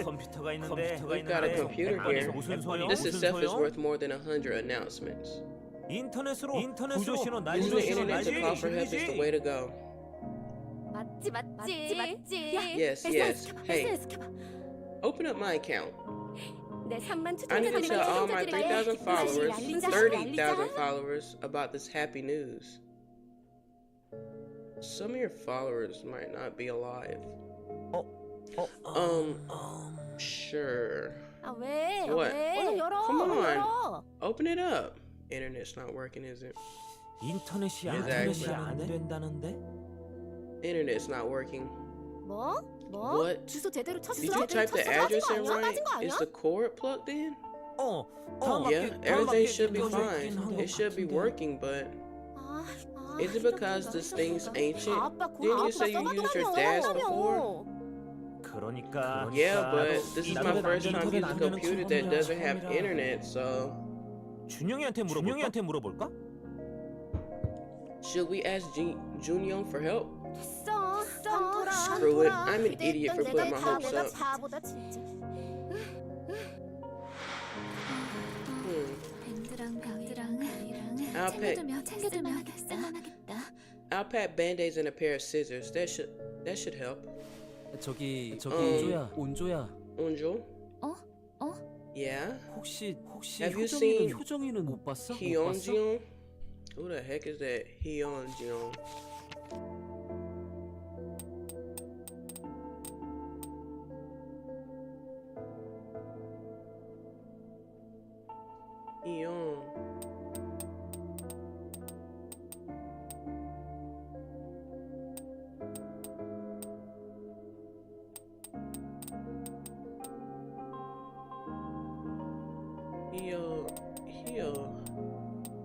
컴퓨터가 있는데. We've got a computer here. 무슨 소용? This itself is worth more than 100 announcements. 인터넷으로 구조 신호 Using the internet to call for help is the way to go. 맞지. Yes. Hey, open up my account. 내 3만 I need to tell all my 3,000 followers, 30,000 30,000 followers about this happy news. Some of your followers might not be alive. Sure. 왜? What? 열어. Come on. 열어. Open it up. Internet's not working, is it? 인터넷이 Exactly. 안 된다는데? Internet's not working. 뭐? What? 주소 제대로 쳤어? Did you type the address in right? Is the cord plugged in? Yeah, everything should be fine. It should be working, but is it because this thing's ancient? Didn't you say you used your dad's before? 그러니까. Yeah, but this is my first time using a computer that doesn't have internet, so 준영이한테 물어볼까? should we ask Junyoung for help? 됐어. Screw it. I'm an idiot for putting my hopes up. 바보다 진짜. I'll pack I'll pack band-aids and a pair of scissors. That should help. 저기 온조야, 온조야. Unjo? 어? 어? Yeah? 혹시 Have you seen 효정이는 못 봤어? Hyunjin? Who the heck is that? Hyunjin. Hyun.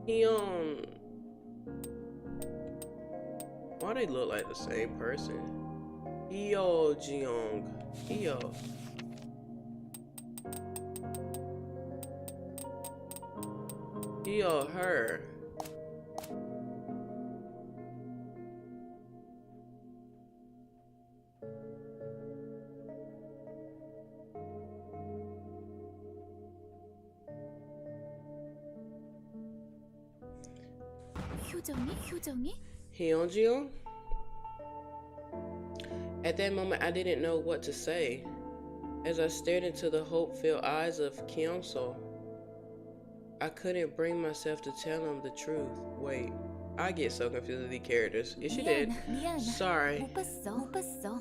Hyun. Why they look like the same person? Hyo Jeong. Hyo. Hyo, her. 효정이? Hyunjin? At that moment, I didn't know what to say. As I stared into the hope-filled eyes of Kyungsoo, I couldn't bring myself to tell him the truth. Wait, I get so confused with these characters. Is she dead? 미안. Sorry, 못 봤어.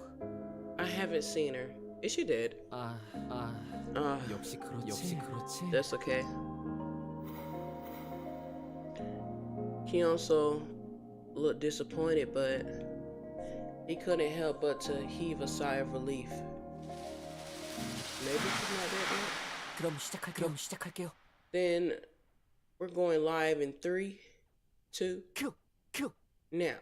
I haven't seen her. Is she dead? 역시 그렇지. That's okay. Kyungsoo looked disappointed, but he couldn't help but to heave a sigh of relief. Maybe she's not dead yet? 그럼 시작할게요. Then we're going live in 3, 2, 큐. now.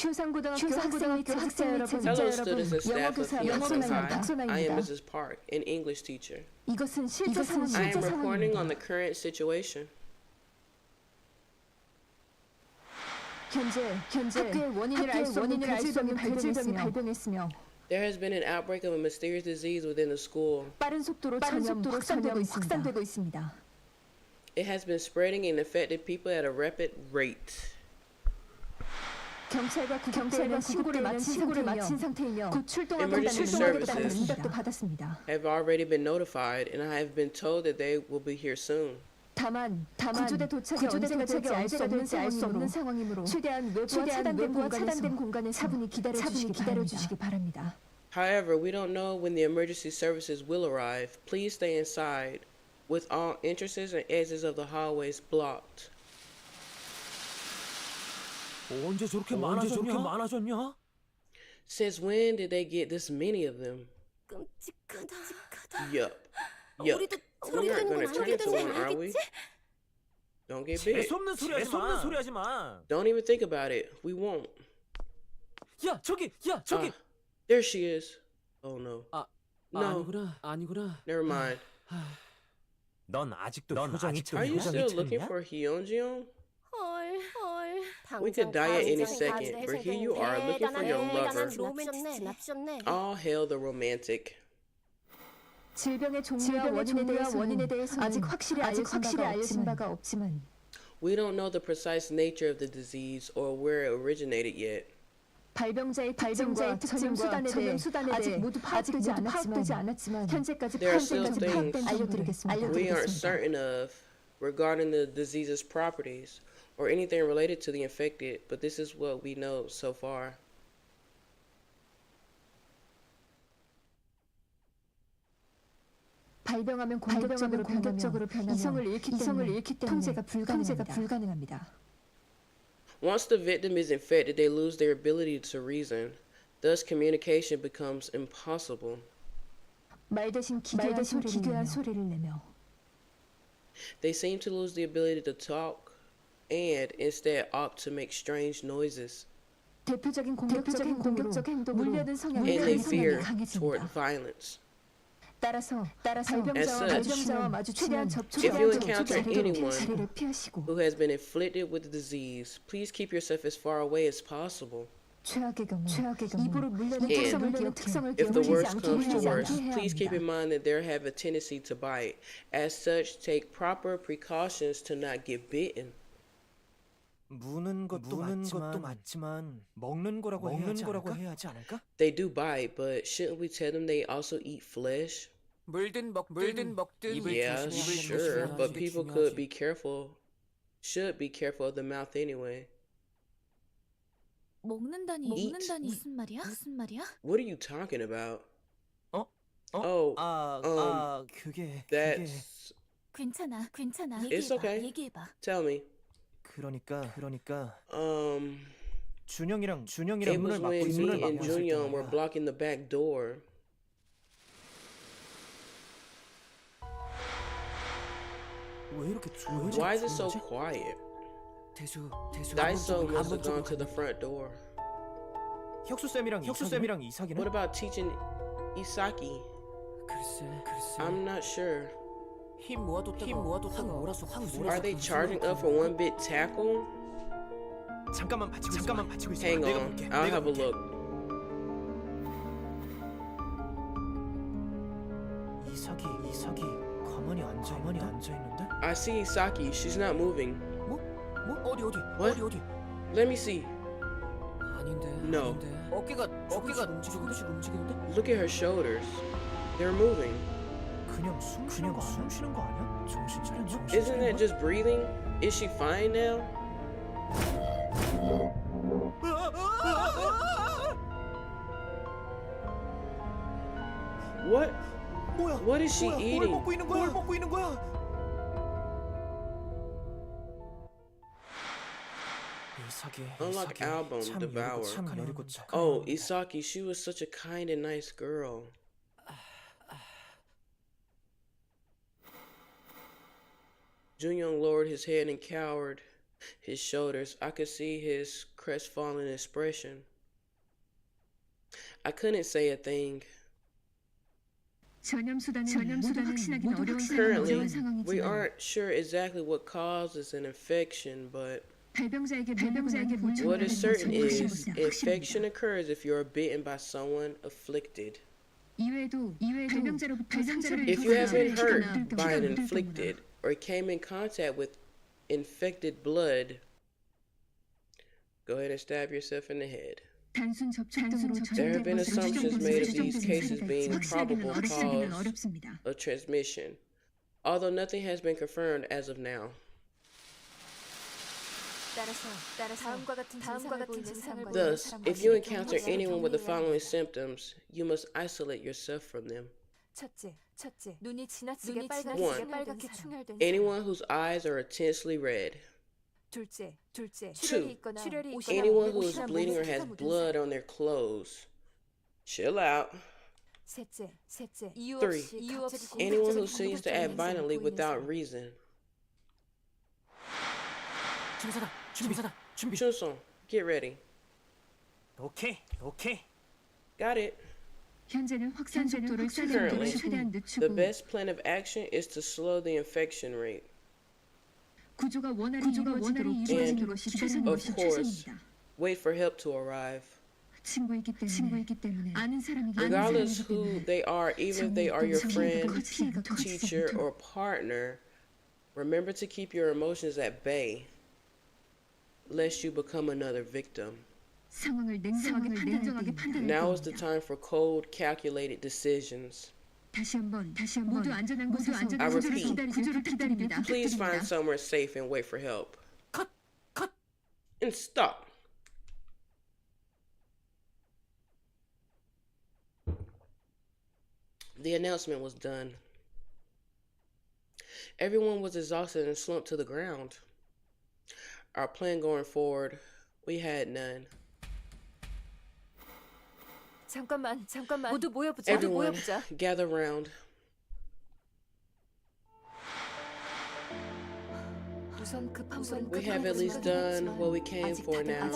효성고등학교 학생 및 학생 여러분, Hello, students and staff of Kyungsoo High. I am 박소나입니다. Mrs. Park, an English teacher. 이것은 실제 I am reporting 상황입니다. on the current situation. 현재 학교의 원인을 알 수 없는 대질병이 발병했으며 There has been an outbreak of a mysterious disease within the school. 빠른 속도로 확산되고 있습니다. It has been spreading and affected people at a rapid rate. 경찰과 구급대는 신고를 마친 상태이며 곧 Emergency 출동하겠다는 services 응답도 받았습니다. have already been notified, and I have been told that they will be here soon. 다만 구조대 도착이 언제가 될지 알 수 없는 상황이므로 최대한 외부와 차단된 공간에 차분히 기다려주시기 바랍니다. However, we don't know when the emergency services will arrive. Please stay inside, with all entrances and exits of the hallways blocked. 언제 저렇게 많아졌냐? Since when did they get this many of them? 끔찍하다. Yup. We're not gonna turn into one, are we? Don't get big. 재수없는 소리 하지 마. Don't even think about it. We won't. 야 저기. There she is. Oh no. No. 아니구나. Never mind. 넌 아직도 표정이 Are you still looking for Hyunjin? We could die at any second, but here you are looking for your lover. All hail the romantic. 질병의 종류와 원인에 대해서는 아직 확실히 알려진 바가 없지만 We don't know the precise nature of the disease or where it originated yet. 발병자의 특징과 전염 수단에 대해 모두 파악되지 않았지만 현재까지 There are still things 알려드리겠습니다. we aren't certain of regarding the disease's properties or anything related to the infected, but this is what we know so far. 발병하면 공격적으로 변하며 이성을 잃기 때문에 통제가 불가능합니다. Once the victim is infected, they lose their ability to reason. Thus, communication becomes impossible. 말 대신 기괴한 소리를 내며 They seem to lose the ability to talk and instead opt to make strange noises. 대표적인 공격적 행동으로 물려든 And they fear 성향이 toward 강해집니다. violence. 따라서 As such, 발병자와 마주치면 if you encounter anyone 자리를 피하시고 who has been afflicted with the disease, please keep yourself as far away as possible. 최악의 경우 입으로 물려는 특성을 If the 기억하지 worst comes to 않게 worst, 해야 please keep in 합니다. mind that they have a tendency to bite. As such, take proper precautions to not get bitten. 무는 것도 맞지만 먹는 거라고 해야 하지 않을까? They do bite, but shouldn't we tell them they also eat flesh? 물든 먹든 입을 Yeah, 조심해야 sure, 하는 but 게 people 중요하지. could be careful, should be careful of the mouth anyway. 먹는다니 Eat. 무슨 말이야? 무슨 말이야? What are you talking about? 어? Oh, 그게 that's 괜찮아. It's okay. 얘기해봐. tell me. 그러니까 준영이랑 It was 문을 막고 when 문을 me and 막고 있을 Junyoung were 때야. blocking the back door. 왜 이렇게 Why is it so quiet? 대수 Daiso must have gone to the front door. 혁수 쌤이랑 이삭이는? What about teaching Isaki? 글쎄 I'm not sure. 힘 모아뒀다가 확 몰아서 Are they charging up for one bit tackle? 잠깐만 받치고 있어. Hang 내가 on, 볼게. I'll have a look. 이삭이 가만히 앉아 있는데? I see Isaki. She's not moving. 뭐? 어디 What? 어디 Let me see. 아닌데 No. 아닌데. 어깨가 조금씩 움직이는데? Look at her shoulders. They're moving. 그냥 숨 쉬는 거 아니야? 정신 차려. Isn't that just breathing? Is she fine now? What? 뭐야? What is she eating? 뭘 먹고 있는 거야? Unlock album, devour. 착한 Oh, Isaki, she was such a kind and nice girl. Junyoung lowered his head and cowered his shoulders. I could see his crestfallen expression. I couldn't say a thing. 전염수단은 모두 확신하기는 어려운 Currently, 상황이지만 we aren't sure exactly what causes an infection, but 발병자에게 what is certain is infection occurs if you are bitten by someone afflicted. 이외에도 발병자로부터 상처를 If you have been 입거나 hurt 피가 by an 묻을 경우나 inflicted or came in contact with infected blood, go ahead and stab yourself in the head. 단순 접촉으로 There have been assumptions made of these cases being 확실하게는 probable 어렵습니다. cause 어렵습니다. of transmission, although nothing has been confirmed as of now. 따라서 다음과 같은 증상을 보이는 Thus, if you encounter anyone with the following symptoms, you must isolate yourself from them. 첫째, 눈이 지나치게 One, 빨갛게 충혈된 anyone whose eyes are intensely red. 둘째, Two, 출혈이 있거나 anyone who is bleeding or has blood on their clothes. Chill out. 셋째, Three, anyone who seems to act violently without reason. 준비 Chunson, get ready. 오케이. Got it. 현재는 확산 속도를 Currently, 최대한 the 늦추고 best plan of action is to slow the infection rate. 구조가 원활히 이루어지는 것이 Of course, wait for help to arrive. 친구이기 때문에 아는 사람이기 Regardless who they are, even if they are your friend, teacher teacher, or partner, remember to keep your emotions at bay, lest you become another victim. 상황을 냉정하게 판단할 Now is the time for cold, calculated decisions. 다시 한번 모두 안전한 곳에서 I repeat, 구조를 기다립니다. Please find somewhere safe and wait for help. 컷 And stop. The announcement was done. Everyone was exhausted and slumped to the ground. Our plan going forward, we had none. 잠깐만 모두 모여보자. Everyone, gather round. We have at least done what we came for now,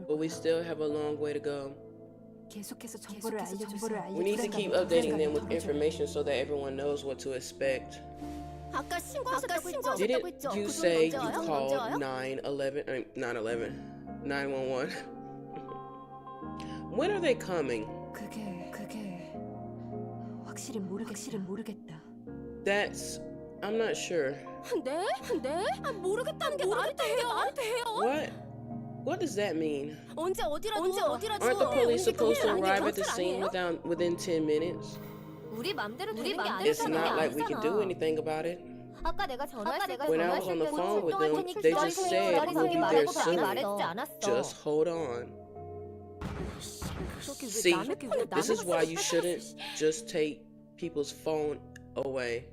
but we still have a long way to go. 계속해서 정보를 알려주세요. We need to keep updating them with information so that everyone knows what to expect. 아까 신고하셨다고 했죠? Didn't you say you called 911? When are they coming? 그게 확실히 모르겠다. That's I'm not sure. 네? 네? 모르겠다는 게 말이 돼요? What does that mean? 언제 어디라도 Aren't the police supposed to arrive at the scene within 10 minutes? 우리 맘대로 되는 게 It's 아니잖아. not like we can do anything about it. 아까 내가 전화했을 때 When I was on the phone with them, they just said we'll be there soon. Just hold on. See, this is why you shouldn't just take people's phone away.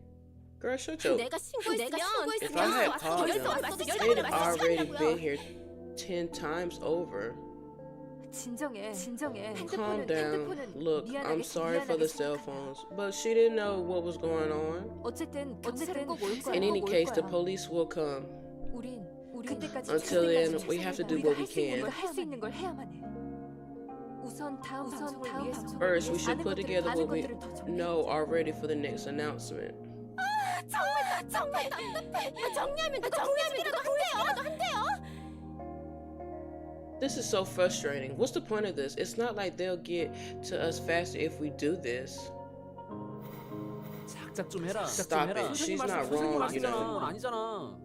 Girl, shut your... 내가 신고했으면 If I had called them, they'd already been here 10 times over. 진정해. Calm down. Look, I'm sorry for the cell phones, but she didn't know what was going on. 어쨌든 꼭올 거야. In any case, the police will come. 우린 그때까지 Until then, we have to do what we can. 할수 있는 걸 해야만 해. 우선 다음 방송을 위해서 First, we should put together what we know already for the next announcement. 정말 답답해. 정리하면 한대요. This is so frustrating. What's the point of this? It's not like they'll get to us faster if we do this. 작작 좀 해라. Stop it. She's not wrong, you know. 아니잖아.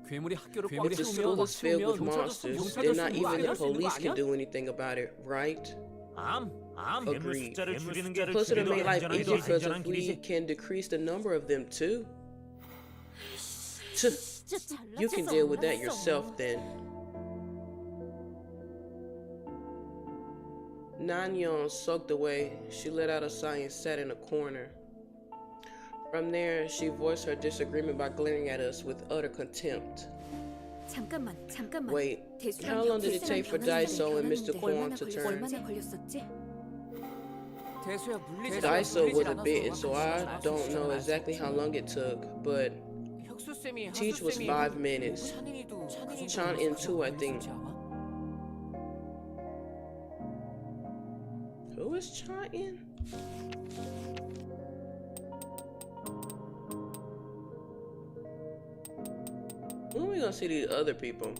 괴물이 학교를 꽉 If the school is filled with monsters, then not even the police can do anything about it, right? Agreed. Plus, it'll make life easier because if we can decrease the number of them too. You can deal with that yourself then. Nanyeon sulked away. She let out a sigh and sat in a corner. From there, she voiced her disagreement by glaring at us with utter contempt. 잠깐만. Wait, how long did it take for Daiso and Mr. Kwon to turn? Daiso was a bitten, so I don't know exactly how long it took, but Teach was 5 minutes. Chan in 2, I think. Who is Chan in? When are we gonna see these other people?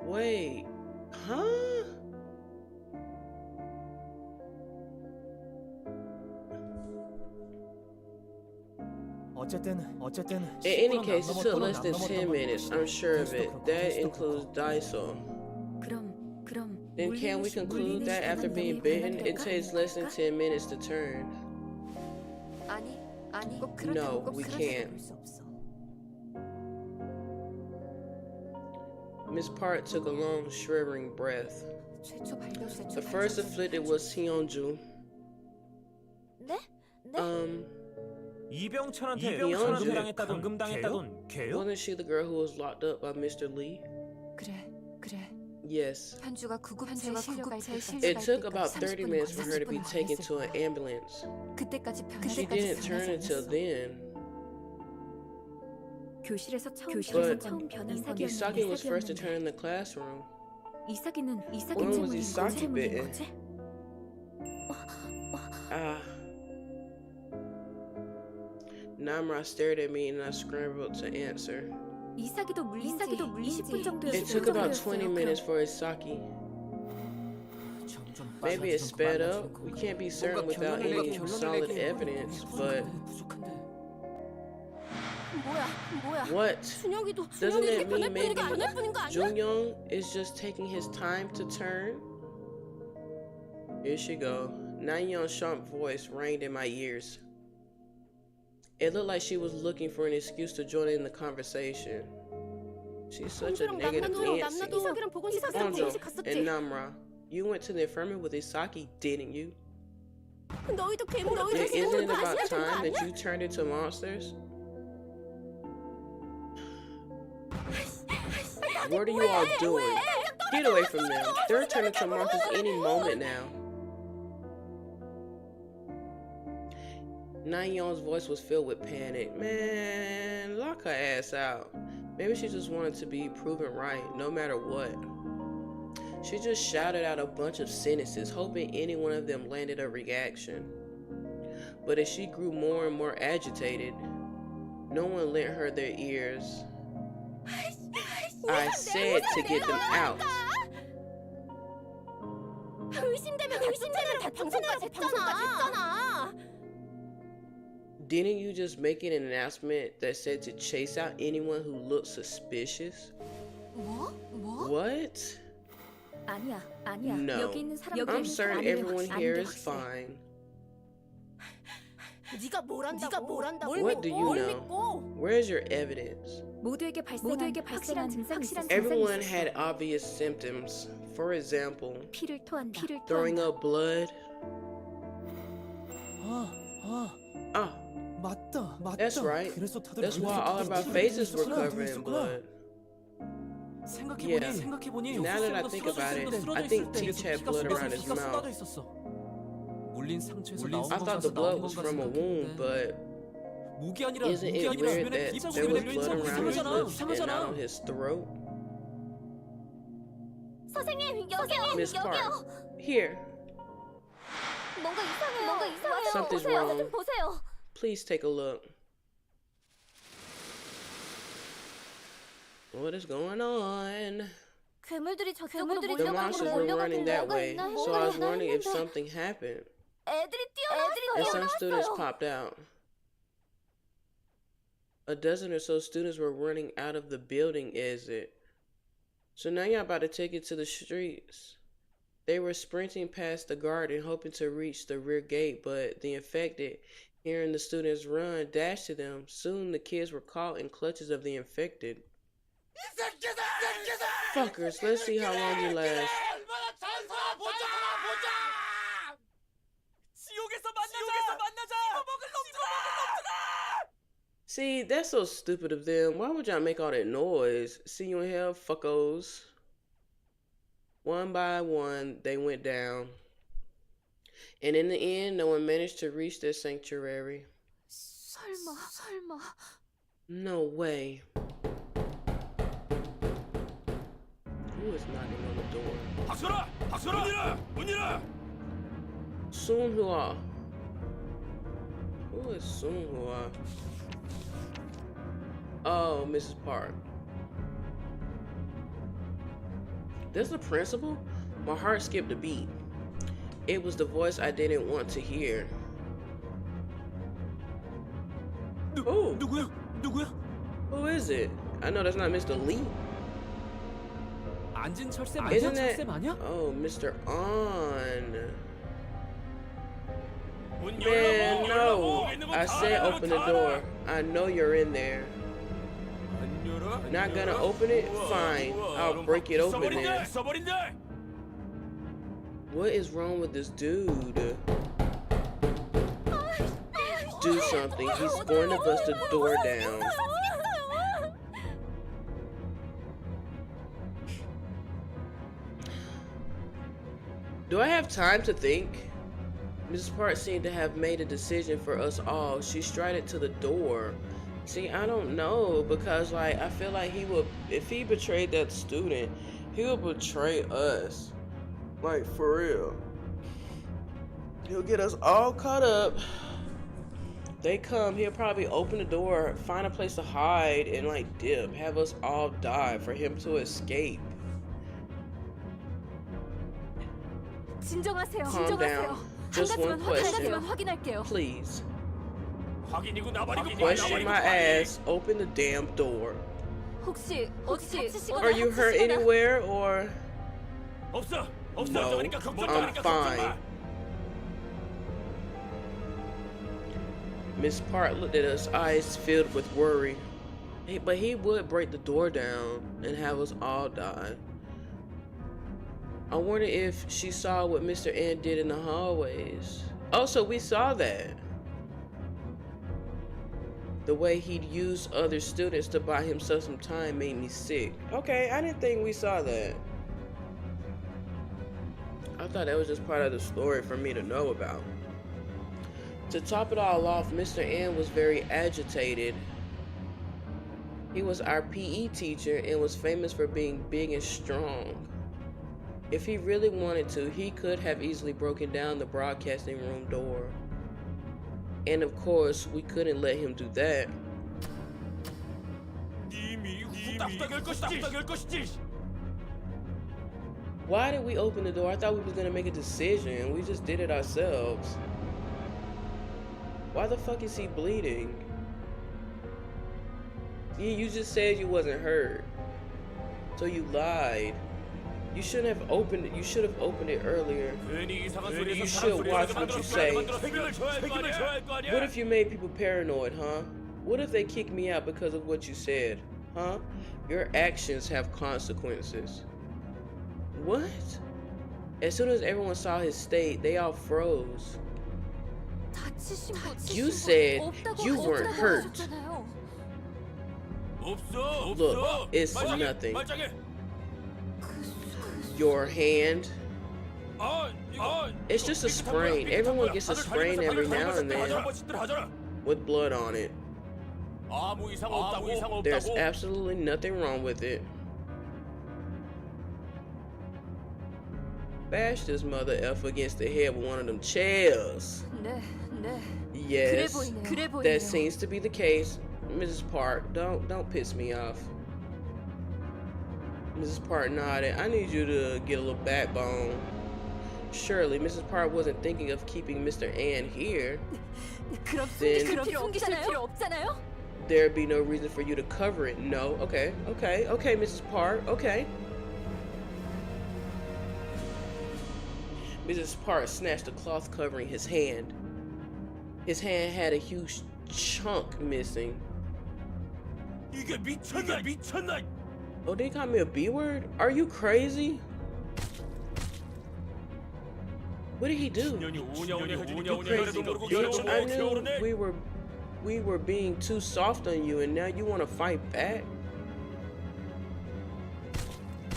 Wait, huh? 어쨌든. In any case, it took less than 10 minutes. I'm sure of it. That includes Daiso. Then can we conclude that after being bitten, it takes less than 10 minutes to turn? No, we can't. Miss Park took a long, shivering breath. The first afflicted was Hyunju. 이병철한테 감금당했다던 걔요? Wasn't she the girl who was locked up by Mr. Lee? 그래. Yes. 현주가 구급차에 It took about 30 minutes for her to be taken to an ambulance. She didn't turn until then. 교실에서 But 처음 변한 Isaki was first to turn in the classroom. 이삭이는 When was Isaki bitten? Namra stared at me and I scrambled to answer. 이삭이도 물린 지 20분 정도였어요. It took about 20 minutes for Isaki. Maybe it sped up. We can't be certain without any solid evidence, but what? Doesn't it mean maybe Jungyoung is just taking his time to turn? Here she go. Nanyeon's sharp voice rang in my ears. It looked like she was looking for an excuse to join in the conversation. She's such a negative Nancy. Honjo and Namra, you went to the infirmary with Isaki, didn't you? And isn't it about time that you turned into monsters? What are you all doing? Get away from them. They're turning into monsters any moment now. Nanyeon's voice was filled with panic. Man, lock her ass out. Maybe she just wanted to be proven right, no matter what. She just shouted out a bunch of sentences, hoping any one of them landed a reaction. But as she grew more and more agitated, no one lent her their ears. I said to get them out. Didn't you just make an announcement that said to chase out anyone who looked suspicious? What? No, I'm certain everyone here is fine. What do you know? Where's your evidence? Everyone had obvious symptoms. For example, throwing up blood. That's right. That's why all of our faces were covered in blood. Yeah, now that I think about it, I think Teach had blood around his mouth. I thought the blood was from a wound, but isn't it weird that there was blood around his lips and not on his throat? Miss Park, here. Something's wrong. Please take a look. What is going on? The monsters were running that way, so I was wondering if something happened. And some students popped out. A dozen or so students were running out of the building exit. So now y'all about to take it to the streets. They were sprinting past the garden, hoping to reach the rear gate, but the infected, hearing the students run, dashed to them. Soon the kids were caught in clutches of the infected. Fuckers, let's see how long you last. See, that's so stupid of them. Why would y'all make all that noise? See you in hell, fuckos. One by one, they went down. And in the end, no one managed to reach their sanctuary. No way. Who is knocking on the door? Soonhua. Who is Soonhua? Oh, Mrs. Park. That's the principal? My heart skipped a beat. It was the voice I didn't want to hear. Oh. Who is it? I know that's not Mr. Lee. Isn't that? Oh, Mr. On. Man, no. I said open the door. I know you're in there. Not gonna open it? Fine. I'll break it open then. What is wrong with this dude? Do something. He's going to bust the door down. Do I have time to think? Mrs. Park seemed to have made a decision for us all. She strided to the door. See, I don't know, because like I feel like he would, if he betrayed that student, he would betray us. Like for real. He'll get us all caught up. They come, he'll probably open the door, find a place to hide, and like dip, have us all die for him to escape. Calm down. Just one question. Please. Question my ass. Open the damn door. Are you hurt anywhere or? No, I'm fine. Miss Park looked at us, eyes filled with worry. But he would break the door down and have us all die. I wonder if she saw what Mr. N did in the hallways. Oh, so we saw that. The way he'd used other students to buy himself some time made me sick. Okay, I didn't think we saw that. I thought that was just part of the story for me to know about. To top it all off, Mr. N was very agitated. He was our PE teacher and was famous for being big and strong. If he really wanted to, he could have easily broken down the broadcasting room door. And of course, we couldn't let him do that. Why did we open the door? I thought we was gonna make a decision. We just did it ourselves. Why the fuck is he bleeding? Yeah, you just said you wasn't hurt. So you lied. You shouldn't have opened it. You should have opened it earlier. You should watch what you say. What if you made people paranoid, huh? What if they kick me out because of what you said, huh? Your actions have consequences. What? As soon as everyone saw his state, they all froze. You said you weren't hurt. Look, it's nothing. Your hand. It's just a sprain. Everyone gets a sprain every now and then with blood on it. There's absolutely nothing wrong with it. Bash this mother F against the head with one of them chairs. Yes, that seems to be the case. Mrs. Park, don't piss me off. Mrs. Park nodded. I need you to get a little backbone. Surely Mrs. Park wasn't thinking of keeping Mr. Ann here. Then there'd be no reason for you to cover it. No, okay, Mrs. Park, okay. Mrs. Park snatched the cloth covering his hand. His hand had a huge chunk missing. Oh, they call me a B word? Are you crazy? What did he do? You crazy bitch. I knew we were being too soft on you and now you want to fight back?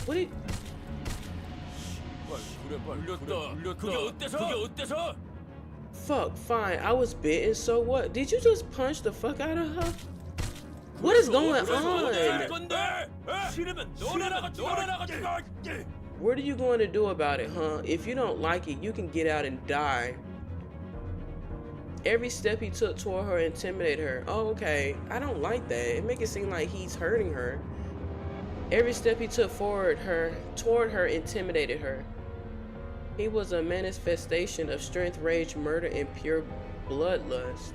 What did... Fuck, fine, I was bitten, so what? Did you just punch the fuck out of her? What is going on? What are you going to do about it, huh? If you don't like it, you can get out and die. Every step he took toward her intimidated her. Oh, okay. I don't like that. It makes it seem like he's hurting her. Every step he took toward her intimidated her. He was a manifestation of strength, rage, murder, and pure bloodlust.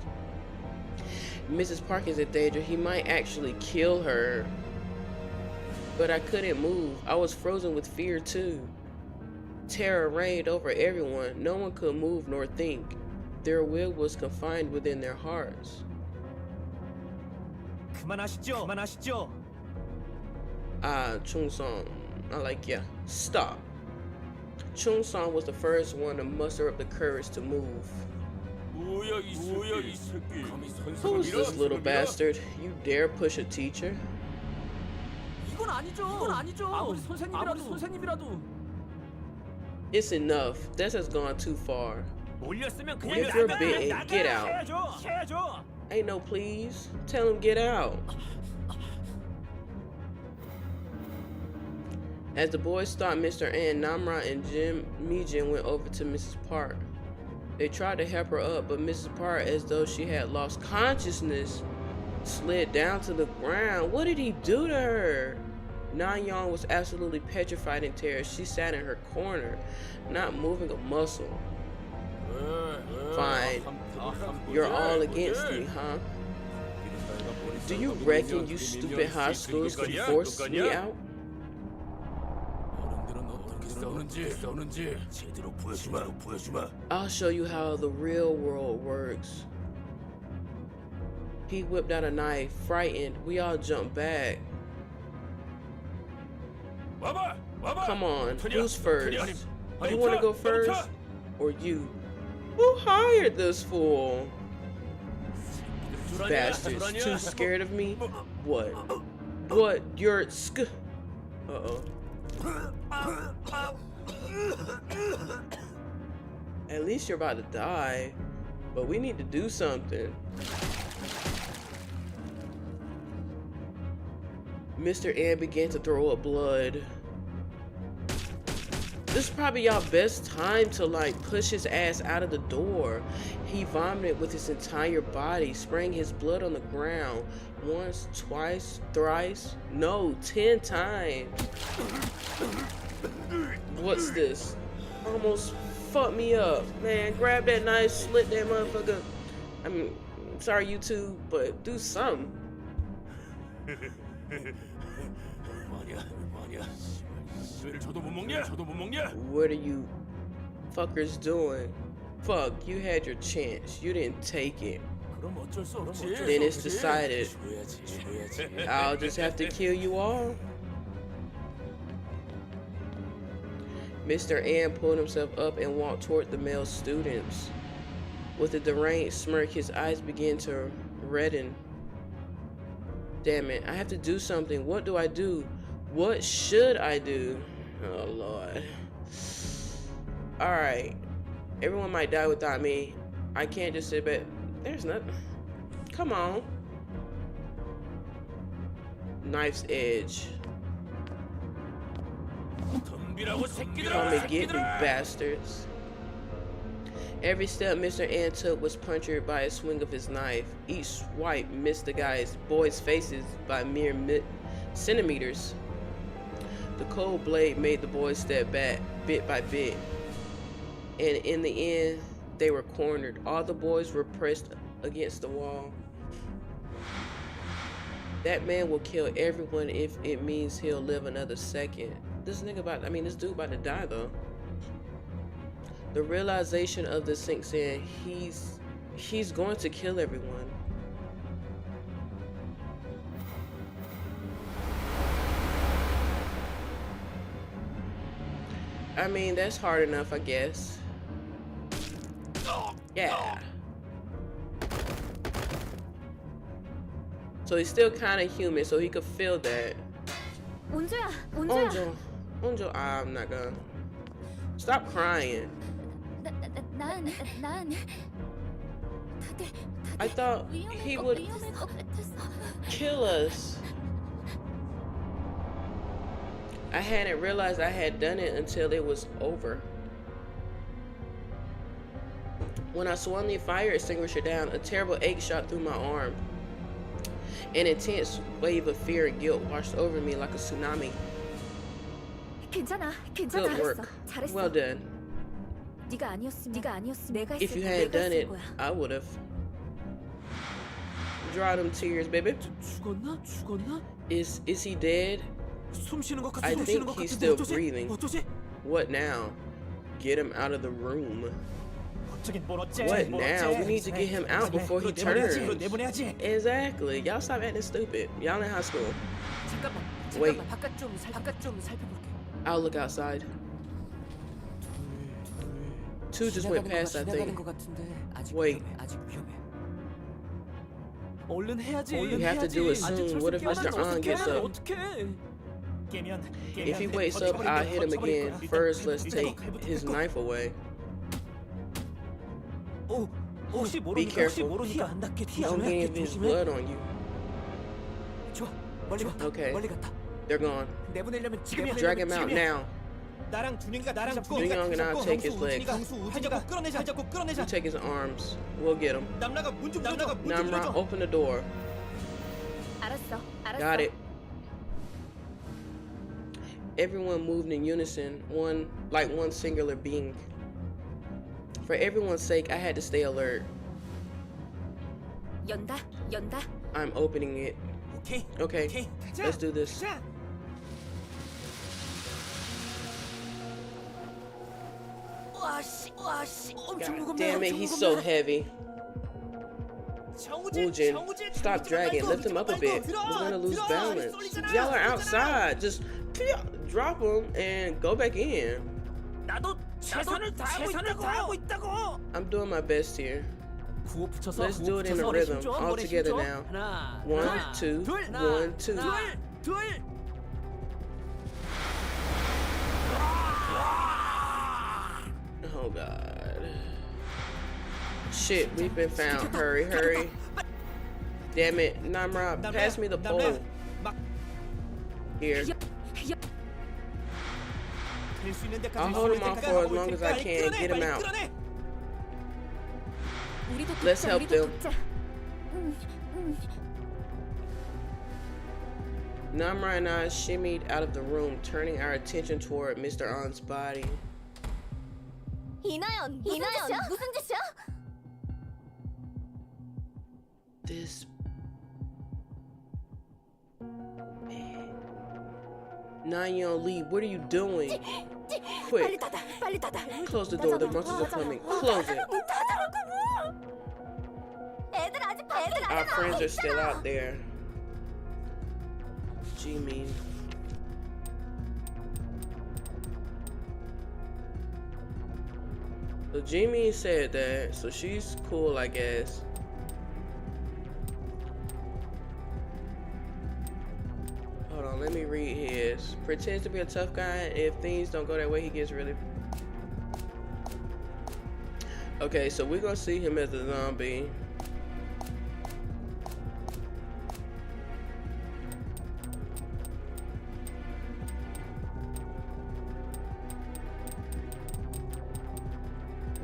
Mrs. Park is in danger. He might actually kill her. But I couldn't move. I was frozen with fear too. Terror reigned over everyone. No one could move nor think. Their will was confined within their hearts. 그만하시죠. Chung Song, I like ya. Stop. Chung Song was the first one to muster up the courage to move. Who's this little bastard? You dare push a teacher? It's enough. This has gone too far. If you're bitten, get out. Ain't no please. Tell him get out. As the boys stopped Mr. Ann, Namra and Mijin went over to Mrs. Park. They tried to help her up, but Mrs. Park, as though she had lost consciousness, slid down to the ground. What did he do to her? Na-Yeon was absolutely petrified in terror. She sat in her corner, not moving a muscle. Fine. You're all against me, huh? Do you reckon you stupid high schools can force me out? I'll show you how the real world works. He whipped out a knife. Frightened, we all jumped back. Come on, who's first? You want to go first? Or you? Who hired this fool? Bastards, too scared of me? What? What? You're Uh-oh. At least you're about to die, but we need to do something. Mr. N began to throw up blood. This is probably y'all best time to like push his ass out of the door. He vomited with his entire body, spraying his blood on the ground. Once, twice, thrice, no, 10 times. What's this? Almost fucked me up. Man, grab that knife, slit that motherfucker. I mean, sorry YouTube, but do something. What are you fuckers doing? Fuck, you had your chance. You didn't take it. Then it's decided. I'll just have to kill you all. Mr. N pulled himself up and walked toward the male students. With a deranged smirk, his eyes began to redden. Damn it, I have to do something. What do I do? What should I do? Oh, Lord. Alright. Everyone might die without me. I can't just sit back. There's nothing. Come on. Knife's edge. Come and get me, bastards. Every step Mr. N took was punctured by a swing of his knife. Each swipe missed the boys' faces by mere centimeters. The cold blade made the boys step back bit by bit. And in the end, they were cornered. All the boys were pressed against the wall. That man will kill everyone if it means he'll live another second. This dude about to die though. The realization of this sinks in. He's going to kill everyone. I mean, that's hard enough, I guess. Yeah. So he's still kind of human, so he could feel that. Onjo, I'm not gonna. Stop crying. I thought he would kill us. I hadn't realized I had done it until it was over. When I swung the fire extinguisher down, a terrible ache shot through my arm. An intense wave of fear and guilt washed over me like a tsunami. Good work. Well done. If you hadn't done it, I would have. Dry them tears, baby. Is he dead? I think he's still breathing. What now? Get him out of the room. What now? We need to get him out before he turns. Exactly. Y'all stop acting stupid. Y'all in high school. Wait. I'll look outside. Two just went past, I think. Wait. You have to do it soon. What if Mr. An gets up? If he wakes up, I'll hit him again. First, let's take his knife away. Be careful. Don't get his blood on you. Okay. They're gone. Drag him out now. Young and I'll take his legs. You take his arms. We'll get him. Namra, open the door. Got it. Everyone moved in unison, like one singular being. For everyone's sake, I had to stay alert. I'm opening it. Okay, let's do this. God damn it, he's so heavy. Woojin, stop dragging. Lift him up a bit. We're gonna lose balance. Y'all are outside. Just drop him and go back in. I'm doing my best here. Let's do it in a rhythm. All together now. 1, 2, 1, 2. Oh God. Shit, we've been found. Hurry, hurry. Damn it, Namra, pass me the pole. Here. 될수 있는 데까지 I'll hold him off for as 가볼 long as I 테니까 can. 끌어내, Get him 빨리 out. 끌어내. 우리도 Let's 돕자, help 우리도 them. 돕자. Namra and I shimmied out of the room, turning our attention toward Mr. On's body. 이나연, 무슨 짓이야? This man. Nayeon Lee, what are you doing? Quick, 빨리 닫아. close the door. The monsters are coming. Close it. 문 닫으라고. 애들 아직 Our friends are still out there. Jimin. So Jimin said that, so she's cool, I guess. Hold on, let me read his. Pretends to be a tough guy. If things don't go that way, he gets really... Okay, so we're gonna see him as a zombie.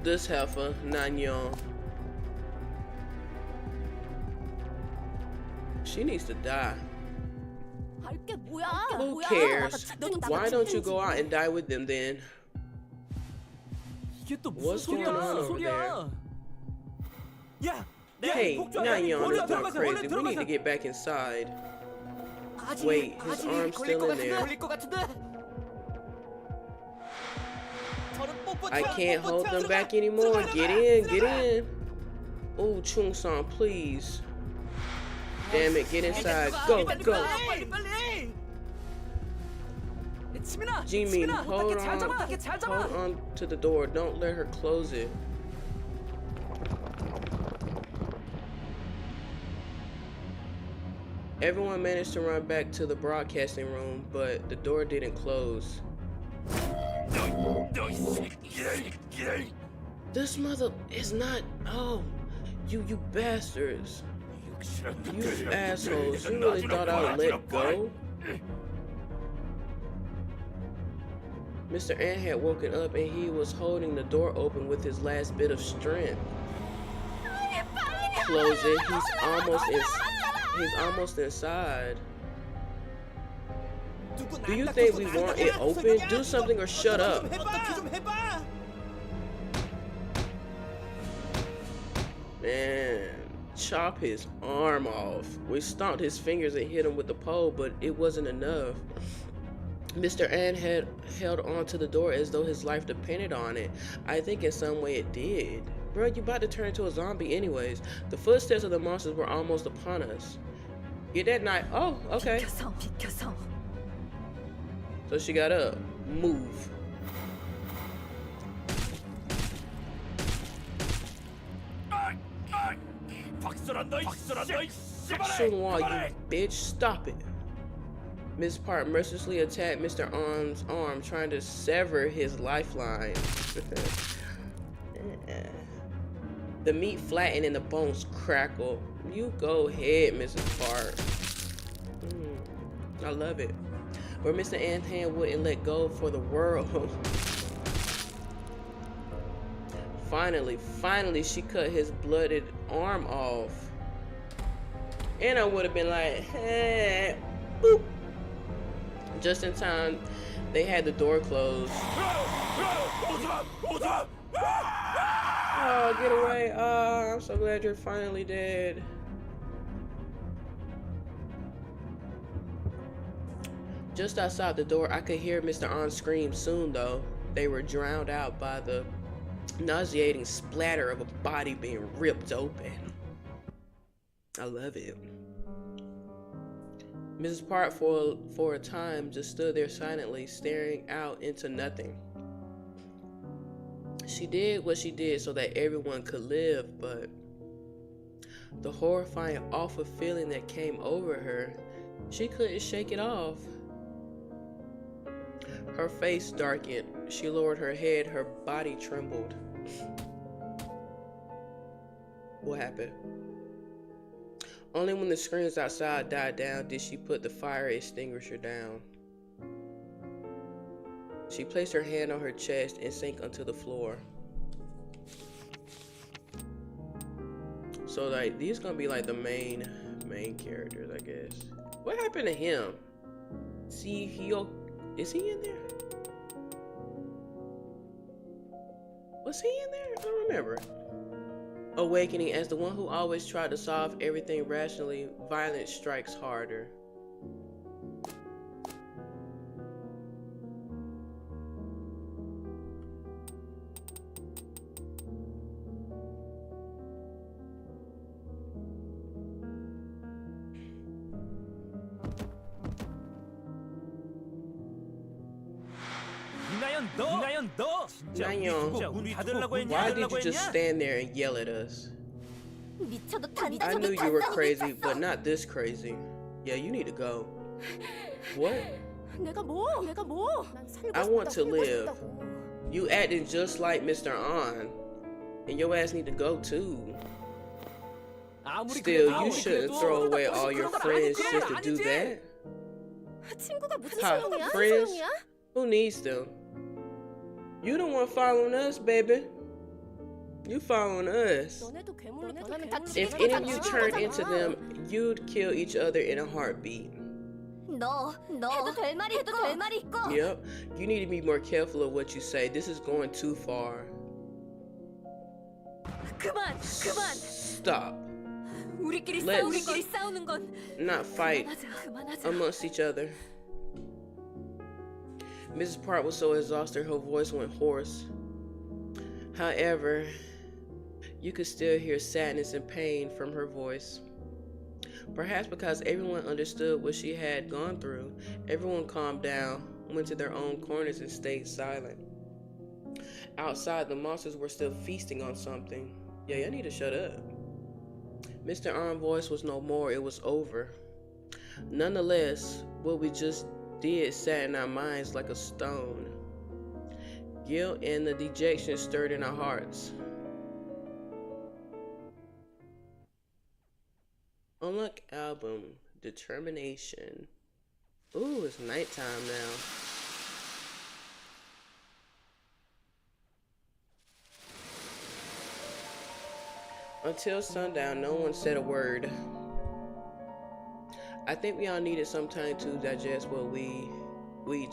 This heifer, Nanyeon. She needs to die. 할게 뭐야? Who cares? Why don't you go out and die with them then? 이게 또 What's 무슨 going on 소리야? over there? 야, Hey, Nanyeon is going crazy. We need to 들어가서. get back inside. 아직 Wait, his arm's 걸릴 still 것 in there. 걸릴 것 같은데. 저는 I can't hold them back anymore. Get in. Oh, Chung-san, please. Damn it, get inside. Go. 빨리. Jimin, hold on to the door. Don't let her close it. Everyone managed to run back to the broadcasting room, but the door didn't close. This mother is not. Oh, you bastards. You assholes. You really thought I would let go? Mr. Ant had woken up and he was holding the door open with his last bit of strength. Close it. He's almost inside. Do you think we want it open? Do something or shut up. Man, chop his arm off. We stomped his fingers and hit him with the pole, but it wasn't enough. Mr. An had held onto the door as though his life depended on it. I think in some way it did. Bro, you about to turn into a zombie anyways. The footsteps of the monsters were almost upon us. Get that knife. Oh, okay. 비켜서. So she got up. Move. Chunwa, you bitch, stop it. Miss Park mercilessly attacked Mr. Arm's arm, trying to sever his lifeline. The meat flattened and the bones crackle. You go ahead, Mrs. Park. I love it. But Mr. Anhan wouldn't let go for the world. Finally, she cut his blooded arm off. And I would have been like, hey, boop. Just in time, they had the door closed. Oh, get away. Oh, I'm so glad you're finally dead. Just outside the door, I could hear Mr. On scream soon, though. They were drowned out by the nauseating splatter of a body being ripped open. I love it. Mrs. Park, for a time, just stood there silently, staring out into nothing. She did what she did so that everyone could live, but the horrifying, awful feeling that came over her, she couldn't shake it off. Her face darkened. She lowered her head. Her body trembled. What happened? Only when the screams outside died down did she put the fire extinguisher down. She placed her hand on her chest and sank onto the floor. So like these gonna be like the main characters, I guess. What happened to him? See, is he in there? Was he in there? I don't remember. Awakening, as the one who always tried to solve everything rationally, violence strikes harder. 이나연 너 진짜 나연, 문 닫으려고 했냐? why did you just stand there and yell at us? 미쳐도 I knew you were crazy, but not this crazy. Yeah, you need to go. What? 내가 뭐? I want to live. You acting just like Mr. On, and your ass need to go too. Still, you shouldn't throw away all your friends just to do that. 친구가 무슨 Ha, 소용이야? friends? Who needs them? You the one following us, baby. You following us. If any of you turned into them, you'd kill each other in a heartbeat. 너 해도 될 말이 있고. Yep. You need to be more careful of what you say. This is going too far. 그만. Stop. 우리끼리 Let's 싸우는 건 not fight 그만하자. amongst each other. Mrs. Park was so exhausted her voice went hoarse. However, you could still hear sadness and pain from her voice. Perhaps because everyone understood what she had gone through, everyone calmed down, went to their own corners and stayed silent. Outside, the monsters were still feasting on something. Yeah, y'all need to shut up. Mr. Arm's voice was no more, it was over. Nonetheless, what we just did sat in our minds like a stone. Guilt and the dejection stirred in our hearts. Unlock album, Determination. Ooh, it's nighttime now. Until sundown, no one said a word. I think we all needed some time to digest what we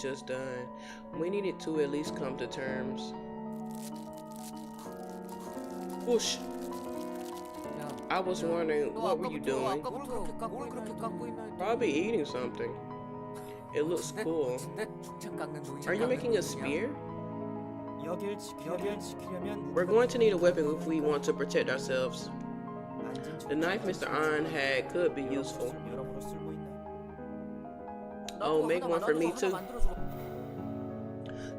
just done. We needed to at least come to terms. Whoosh. I was wondering, what were you doing? Probably eating something. It looks cool. Are you making a spear? We're going to need a weapon if we want to protect ourselves. The knife Mr. Iron had could be useful. Oh, make one for me too.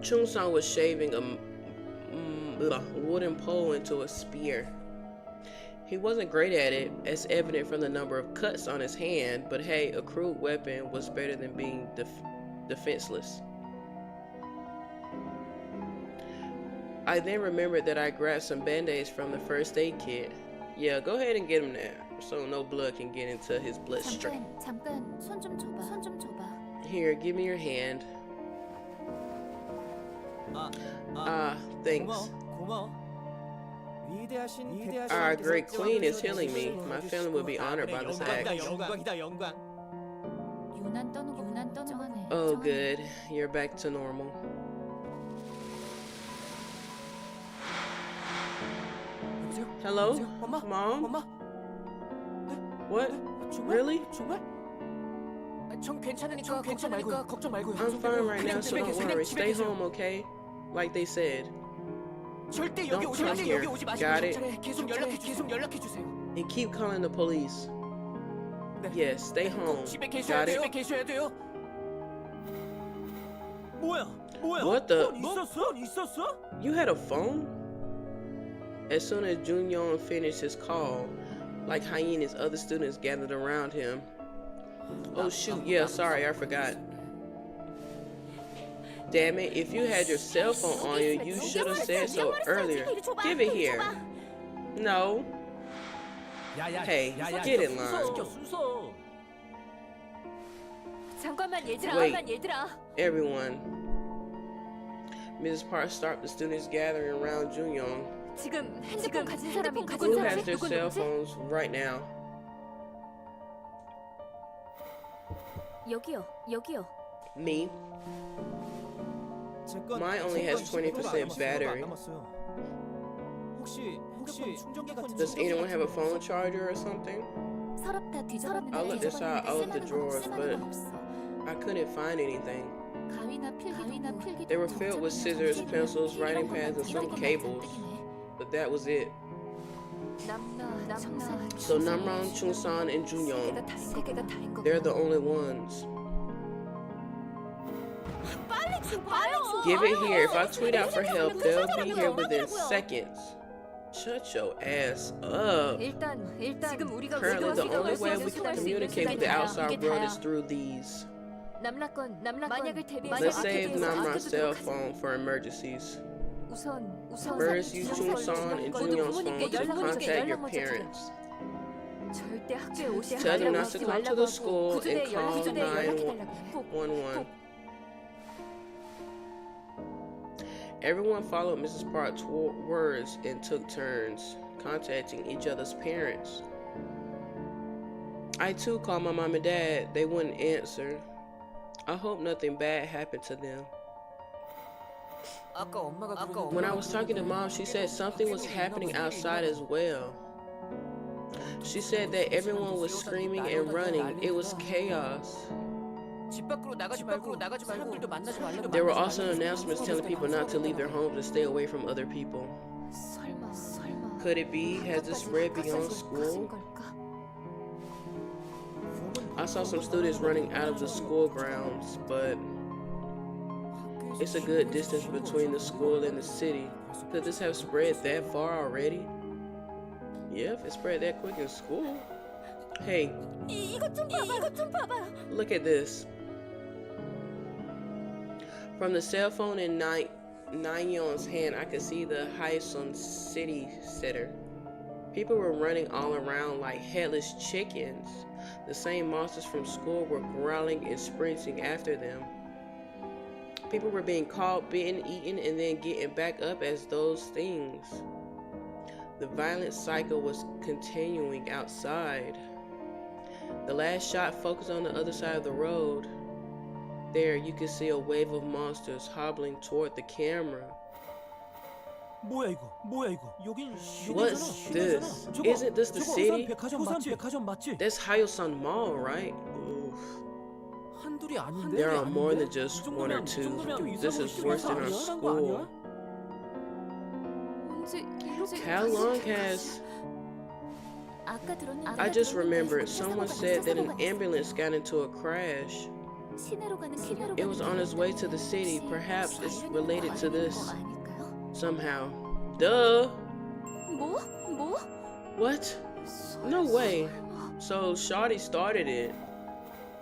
Chung-san was shaving a wooden pole into a spear. He wasn't great at it, as evident from the number of cuts on his hand, but hey, a crude weapon was better than being defenseless. I then remembered that I grabbed some band-aids from the first aid kit. Yeah, go ahead and get him there, so no blood can get into his bloodstream. 잠깐 손 좀 줘봐. Here, give me your hand. Thanks. 고마워. Our great queen is healing me. My family will be honored by this act. 영광. 유난 떠는 Oh, good. You're back to normal. Hello? Mom? What? Really? 정 괜찮으니까 걱정 말고요. I'm fine right now, so don't worry. Stay home, okay? Like they said. 절대 Don't come here. Got it? 계속 연락해 주세요. And keep calling the police. Yes, stay home. Got it? 계셔야 돼요. 뭐야? What the? 있었어? You had a phone? As soon as Junyoung finished his call, like hyenas, other students gathered around him. Oh shoot, yeah, sorry, I forgot. Damn it, if you had your cell phone on you, you should have said so earlier. Give it here. No. Hey, get in line. 순서. 잠깐만 Wait. 얘들아. Everyone. Mrs. Park stopped the students gathering around Junyoung, 지금 핸드폰 가진 사람이 who has their cell phones right now. 여기요. Me. Mine only has 20% battery. 혹시 충전기 같은 Does anyone have a phone charger or something? 서랍 다 뒤져봤는데 I looked inside all of the drawers, but 없어. I couldn't find anything. 가위나 필기. They were filled with scissors, pencils, writing pads, and some cables, but that was it. So Namran, Chungsan, and Junyoung, they're the only ones. Give it here. If I tweet out for help, they'll be here within seconds. Shut your ass up. Currently, the only way we can communicate with the outside world is through these. Let's save Namran's cell phone for emergencies. First, use Chungsan and Junyoung's phone to contact your parents. Tell them not to come to the school and call 911. Everyone followed Mrs. Park's words and took turns contacting each other's parents. I too called my mom and dad. They wouldn't answer. I hope nothing bad happened to them. When I was talking to mom, she said something was happening outside as well. She said that everyone was screaming and running. It was chaos. There were also announcements telling people not to leave their homes and stay away from other people. Could it be? Has this spread beyond school? I saw some students running out of the school grounds, but it's a good distance between the school and the city. Could this have spread that far already? Yeah, if it spread that quick in school. Hey, look at this. From the cell phone in Nayeon's hand, I could see the Hyesun city center. People were running all around like headless chickens. The same monsters from school were growling and sprinting after them. People were being caught, bitten, eaten, and then getting back up as those things. The violent cycle was continuing outside. The last shot focused on the other side of the road. There, you could see a wave of monsters hobbling toward the camera. 뭐야 이거? 여긴 What's this? Isn't this the city? 백화점 맞지? That's Hyesun Mall, right? Oof. 한둘이 아닌데. There are more than just one or two. This is worse than our school. How long has... I just remembered someone said that an ambulance got into a crash. It was on its way to the city. Perhaps it's related to this somehow. Duh. What? No way. So Shawty started it.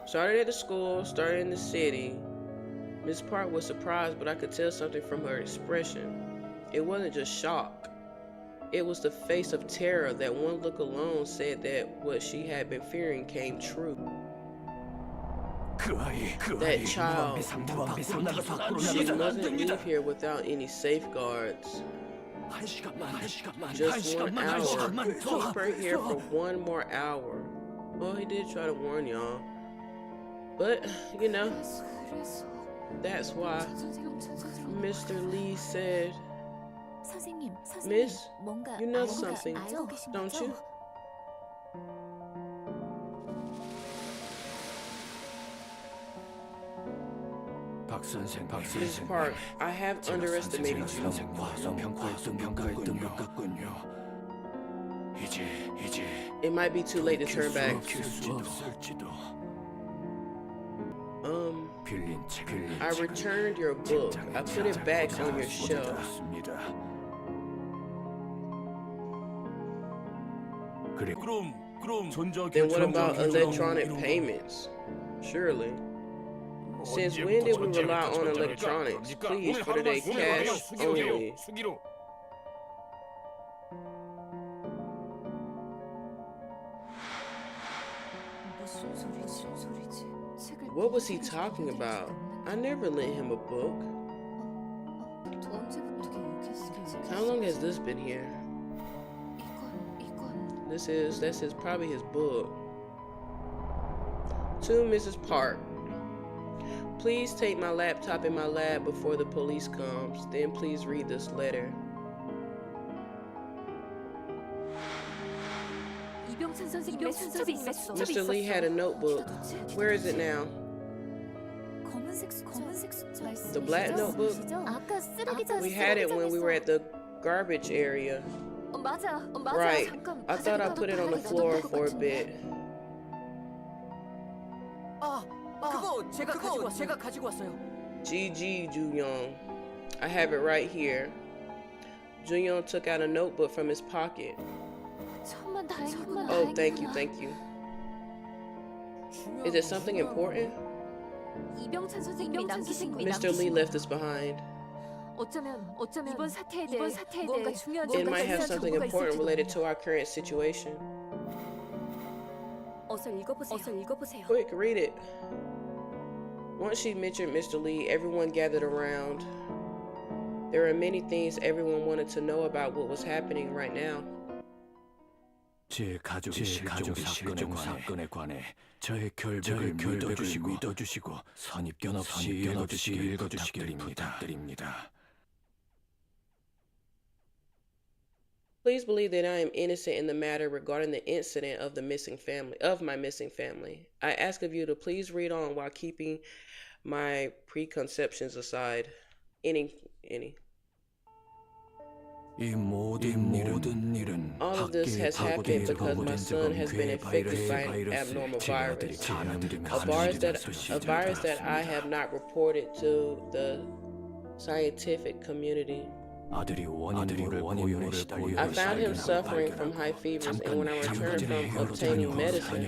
Started at the school, started in the city. Miss Park was surprised, but I could tell something from her expression. It wasn't just shock. It was the face of terror that one look alone said that what she had been fearing came true. That child, she mustn't leave here without any safeguards. Just 1 hour. Keep her here for 1 more hour. Well, he did try to warn y'all. But, you know, that's why Mr. Lee said, Miss, you know something, don't you? Mrs. Park, I have underestimated you. It might be too late to turn back. I returned your book. I put it back on your shelf. Then what about electronic payments? Surely. Since when did we rely on electronics? Please, for today, cash only. What was he talking about? I never lent him a book. How long has this been here? That's probably his book. To Mrs. Park. Please take my laptop in my lab before the police comes. Then please read this letter. Mr. Lee had a notebook. Where is it now? The black notebook? We had it when we were at the garbage area. Right. I thought I put it on the floor for a bit. 그거 제가 가지고 왔어요. GG, Jooyoung. I have it right here. Jooyoung took out a notebook from his pocket. Oh, thank you. Is it something important? Mr. Lee left this behind. It might have something important related to our current situation. Quick, read it. Once she mentioned Mr. Lee, everyone gathered around. There are many things everyone wanted to know about what was happening right now. 제 가족이 실종 사건에 관해 저의 결백을 믿어주시고 선입견 없이 읽어주시길 부탁드립니다. Please believe that I am innocent in the matter regarding the incident of my missing family. I ask of you to please read on while keeping my preconceptions aside. Any. All of this has happened because my son has been infected by an abnormal virus. A virus that I have not reported to the scientific community. I found him suffering from high fevers, and when I returned from obtaining medicine,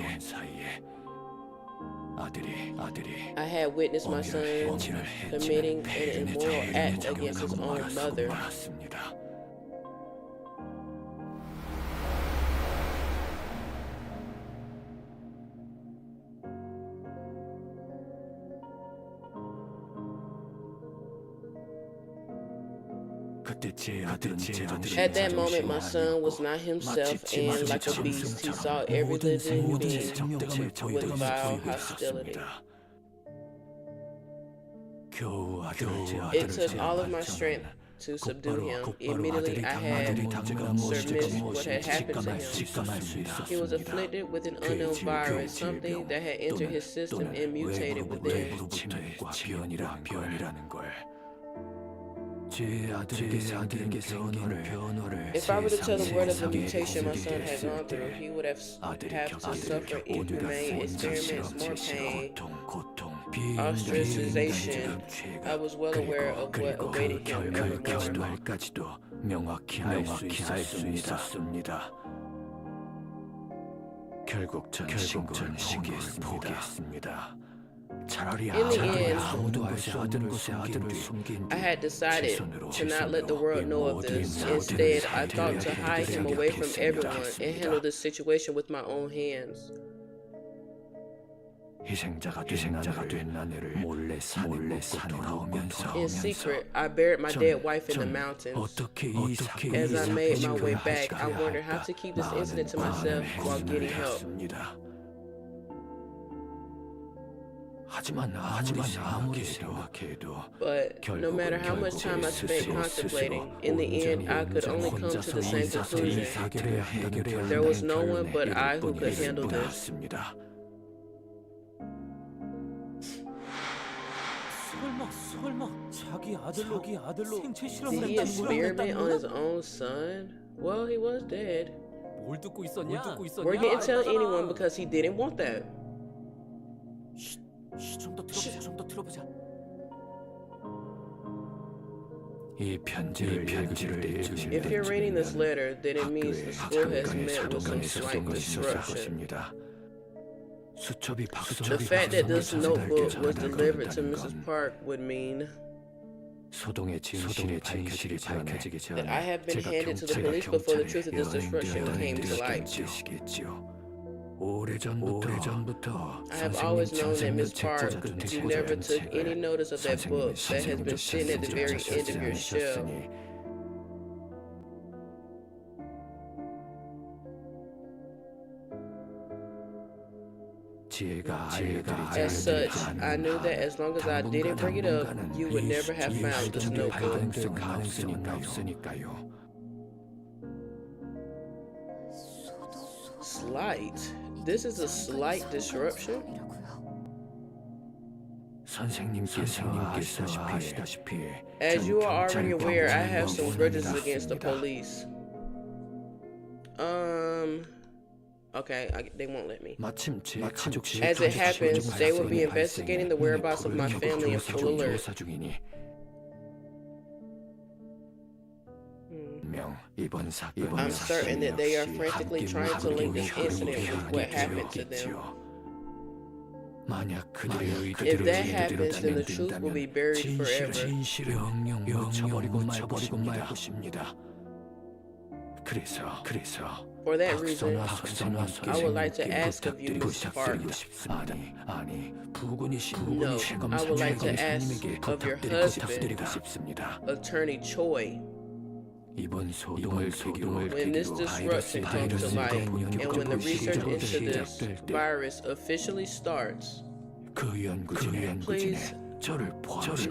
I had witnessed my son committing an immoral act against his own mother. At that moment, my son was not himself, and like a beast, he saw every living being with vile hostility. It took all of my strength to subdue him. Immediately, I had surmised what had happened to him. He was afflicted with an unknown virus, something that had entered his system and mutated within. If I were to tell the world of the mutation my son had gone through, he would have to suffer inhumane experiments, more pain, ostracization. I was well aware of what awaited him evermore. In the end, I had decided to not let the world know of this. Instead, I thought to hide him away from everyone and handle this situation with my own hands. In secret, I buried my dead wife in the mountains. As I made my way back, I wondered how to keep this incident to myself while getting help. But no matter how much time I spent contemplating, in the end I could only come to the same conclusion. There was no one but I who could handle this. Did he experiment on his own son? Well, he was dead. Or he didn't tell anyone because he didn't want that. If you're reading this letter, then it means the school has met with some slight disruption. The fact that this notebook was delivered to Mrs. Park would mean that I have been handed to the police before the truth of this disruption came to light. 오래전부터 I have always known that Miss Park, you never took any notice of that book that has been sitting at the very end of your shelf. As such, I knew that as long as I didn't bring it up, you would never have found this notebook. Slight? This is a slight disruption? As you are already aware, I have some grudges against the police. Okay, they won't let me. As it happens, they will be investigating the whereabouts of my family in full alert. I'm certain that they are frantically trying to link this incident with what happened to them. If that happens, then the truth will be buried forever. For that reason, I would like to ask of you, Mr. Park. No, I would like to ask of your husband, Attorney Choi. When this disruption comes to light, and when the research into this virus officially starts, please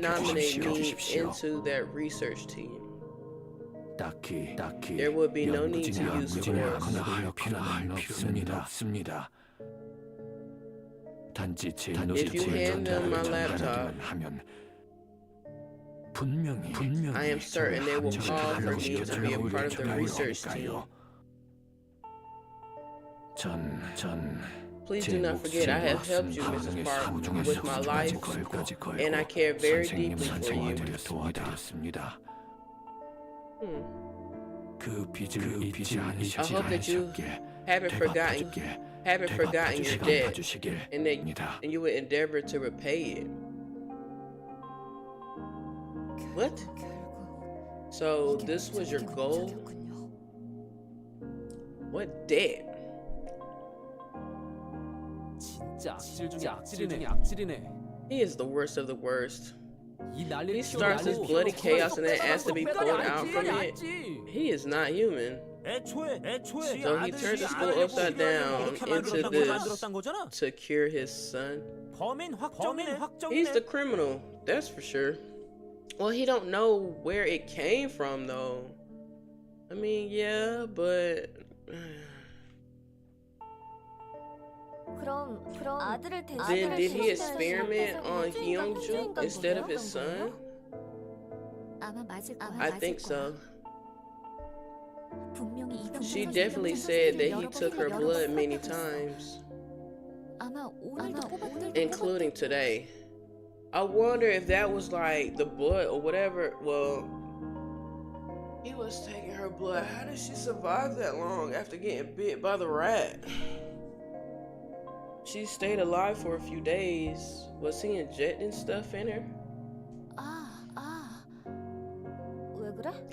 nominate me into that research team. There will be no need to use force. If you hand them my laptop, I am certain they will call for me to be a part of the research team. Please do not forget I have helped you, Mrs. Park, with my life, and I care very deeply for you. I hope that you haven't forgotten your debt, and you would endeavor to repay it. What? So this was your goal? What debt? He is the worst of the worst. He starts this bloody chaos and then asks to be pulled out from it. He is not human. So he turned the school upside down into this to cure his son. He's the criminal, that's for sure. Well, he don't know where it came from though. I mean, yeah, but then did he experiment on Hyunju instead of his son? I think so. She definitely said that he took her blood many times, including today. I wonder if that was like the blood or whatever. Well, he was taking her blood. How did she survive that long after getting bit by the rat? She stayed alive for a few days. Was he injecting stuff in her?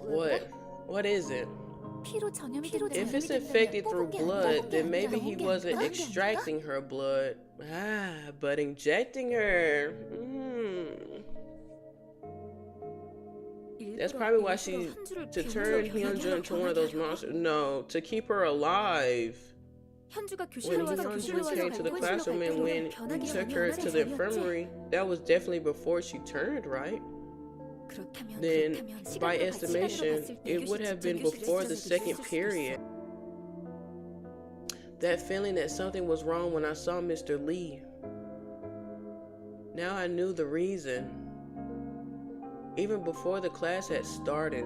What? What is it? If it's infected through blood, then maybe he wasn't extracting her blood. But injecting her. That's probably why to turn Hyunju into one of those monsters. No, to keep her alive. When Hyunju came to the classroom and when we took her to the infirmary, that was definitely before she turned, right? Then, by estimation, it would have been before the second period. That feeling that something was wrong when I saw Mr. Lee. Now I knew the reason. Even before the class had started,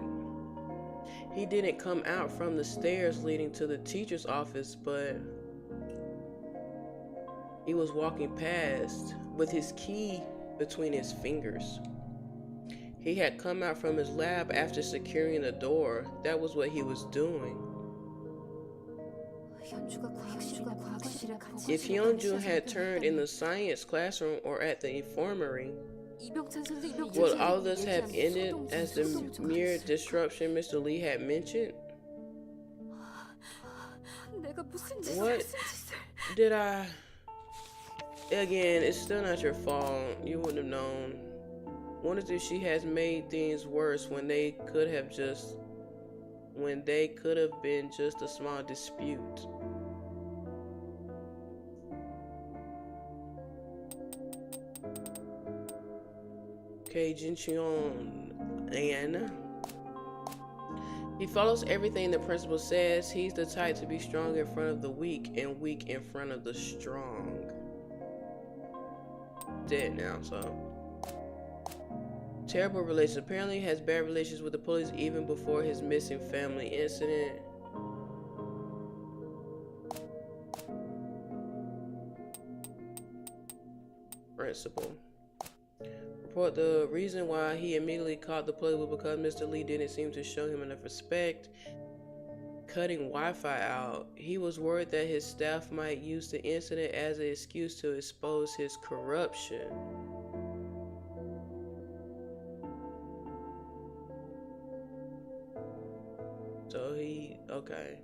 he didn't come out from the stairs leading to the teacher's office, but he was walking past with his key between his fingers. He had come out from his lab after securing the door. That was what he was doing. If Hyunju had turned in the science classroom or at the infirmary, would all of this have ended as the mere disruption Mr. Lee had mentioned? What Did I? Again, it's still not your fault. You wouldn't have known. Wonders if she has made things worse when they could have been just a small dispute. Okay, Jincheon Anne. He follows everything the principal says. He's the type to be strong in front of the weak and weak in front of the strong. Dead now, so. Terrible relations. Apparently has bad relations with the police even before his missing family incident. Principal. Report the reason why he immediately called the police was because Mr. Lee didn't seem to show him enough respect. Cutting Wi-Fi out. He was worried that his staff might use the incident as an excuse to expose his corruption. So okay.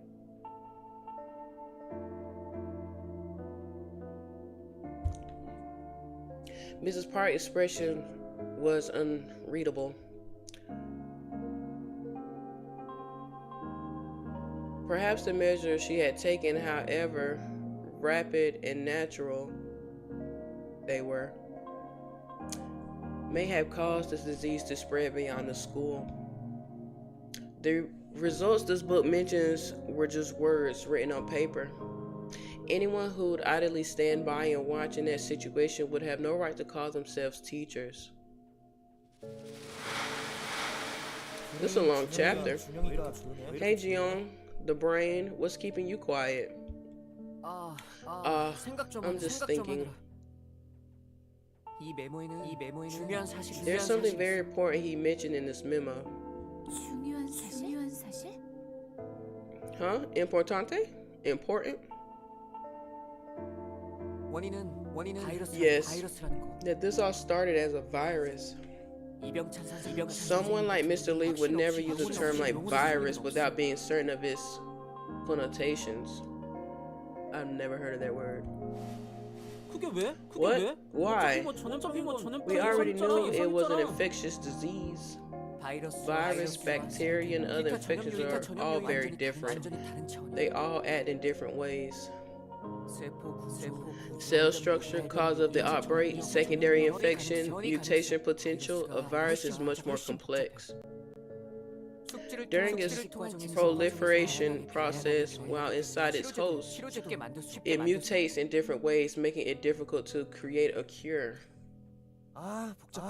Mrs. Park's expression was unreadable. Perhaps the measures she had taken, however rapid and natural they were, may have caused this disease to spread beyond the school. The results this book mentions were just words written on paper. Anyone who would idly stand by and watch in that situation would have no right to call themselves teachers. This is a long chapter. Hey Jion, the brain, what's keeping you quiet? I'm just thinking. There's something very important he mentioned in this memo. Huh? Importante? Important? Yes, that this all started as a virus. Someone like Mr. Lee would never use a term like virus without being certain of its connotations. I've never heard of that word. What? Why? We already knew it was an infectious disease. Virus, bacteria, and other infections are all very different. They all act in different ways. Cell structure, cause of the outbreak, secondary infection, mutation potential. A virus is much more complex. During its proliferation process, while inside its host, it mutates in different ways, making it difficult to create a cure.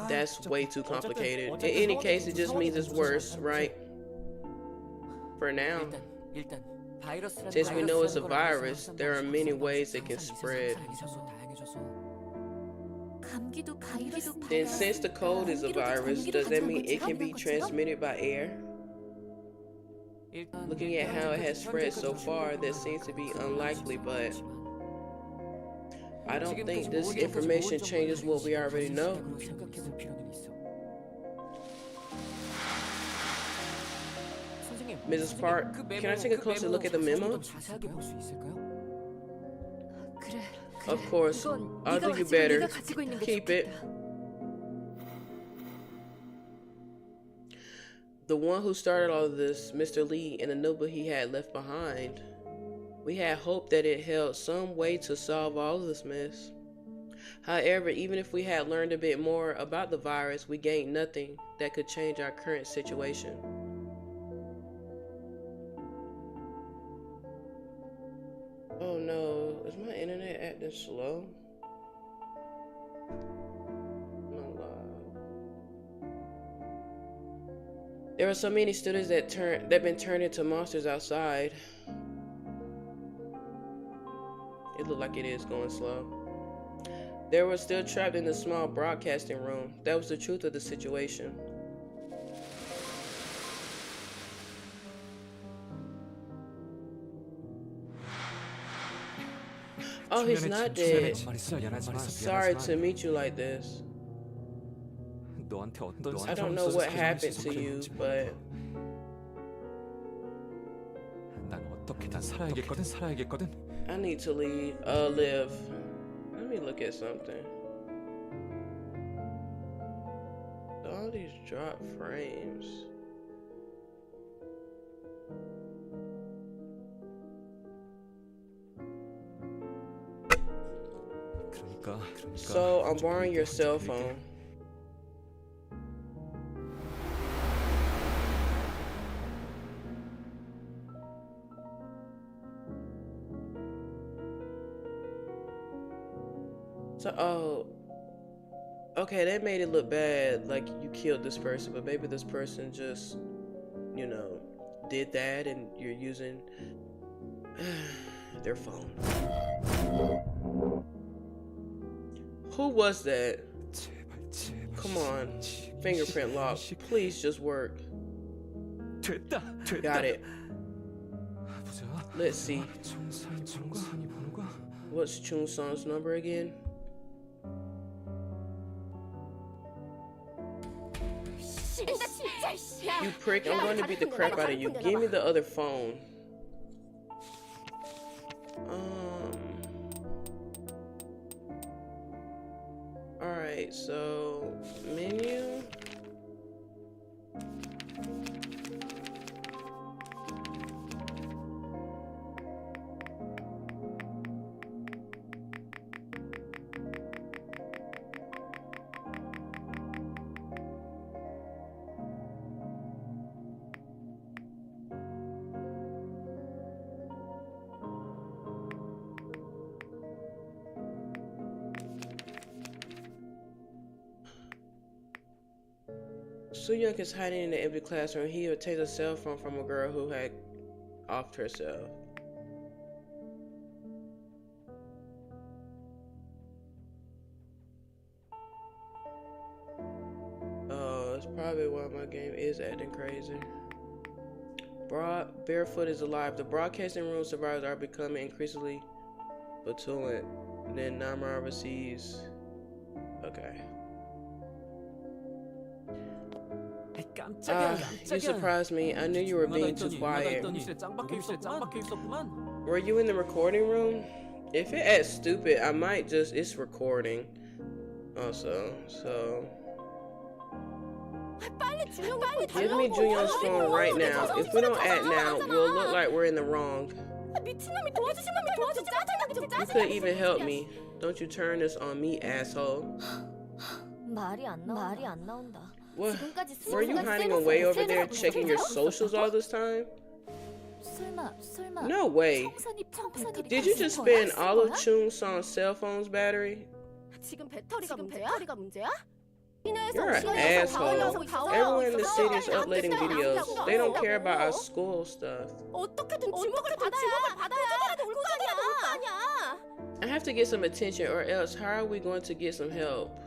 That's way too complicated. In any case, it just means it's worse, right? For now. Since we know it's a virus, there are many ways it can spread. Then since the cold is a virus, does that mean it can be transmitted by air? Looking at how it has spread so far, that seems to be unlikely, but I don't think this information changes what we already know. Mrs. Park, can I take a closer look at the memo? Of course, I'll do you better. Keep it. The one who started all of this, Mr. Lee, and the notebook he had left behind. We had hoped that it held some way to solve all of this mess. However, even if we had learned a bit more about the virus, we gained nothing that could change our current situation. Oh no, is my internet acting slow? No lie. There are so many students that been turned into monsters outside. It looked like it is going slow. They were still trapped in the small broadcasting room. That was the truth of the situation. Oh, he's not dead. Sorry to meet you like this. I don't know what happened to you, but I need to leave. Live. Let me look at something. All these drop frames. So I'm borrowing your cell phone. So, okay, that made it look bad, like you killed this person, but maybe this person just, you know, did that and you're using their phone. Who was that? Come on, fingerprint lock. Please just work. Got it. Let's see. What's Chung Song's number again? You prick, I'm going to beat the crap out of you. Give me the other phone. Alright, so menu. Soo-young is hiding in the empty classroom. He obtains a cell phone from a girl who had offed herself. Oh, that's probably why my game is acting crazy. Barefoot is alive. The broadcasting room survivors are becoming increasingly petulant. Then Namara receives. Okay. You surprised me. I knew you were being too quiet. Were you in the recording room? If it acts stupid, I might just... It's recording. Also, so... Give me Junyoung's phone right now. If we don't act now, we'll look like we're in the wrong. You could even help me. Don't you turn this on me, asshole. What? Were you hiding away over there checking your socials all this time? No way. Did you just spend all of Chung Song's cell phone's battery? You're an asshole. Everyone in the city is uploading videos. They don't care about our school stuff. I have to get some attention, or else how are we going to get some help?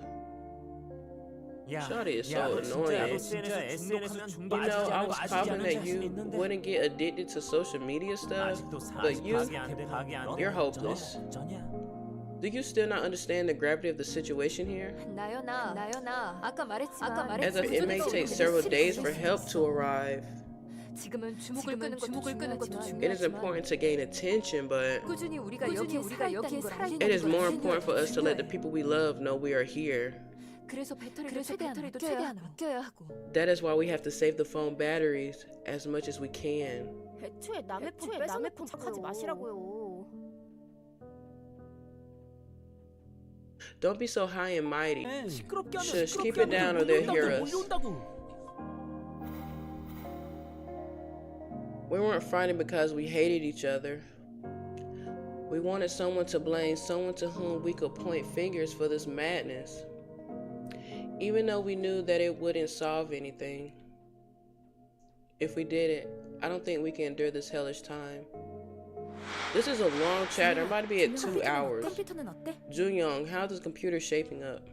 Shawty is so annoying. You know, I was confident that you wouldn't get addicted to social media stuff, but you're hopeless. Do you still not understand the gravity of the situation here? As if it may take several days for help to arrive. It is important to gain attention, but it is more important for us to let the people we love know we are here. That is why we have to save the phone batteries as much as we can. Don't be so high and mighty. Shush, keep it down or they'll hear us. We weren't fighting because we hated each other. We wanted someone to blame, someone to whom we could point fingers for this madness. Even though we knew that it wouldn't solve anything. If we did it, I don't think we can endure this hellish time. This is a long chapter. I'm about to be at 2 hours. Junyoung, how's the computer shaping up?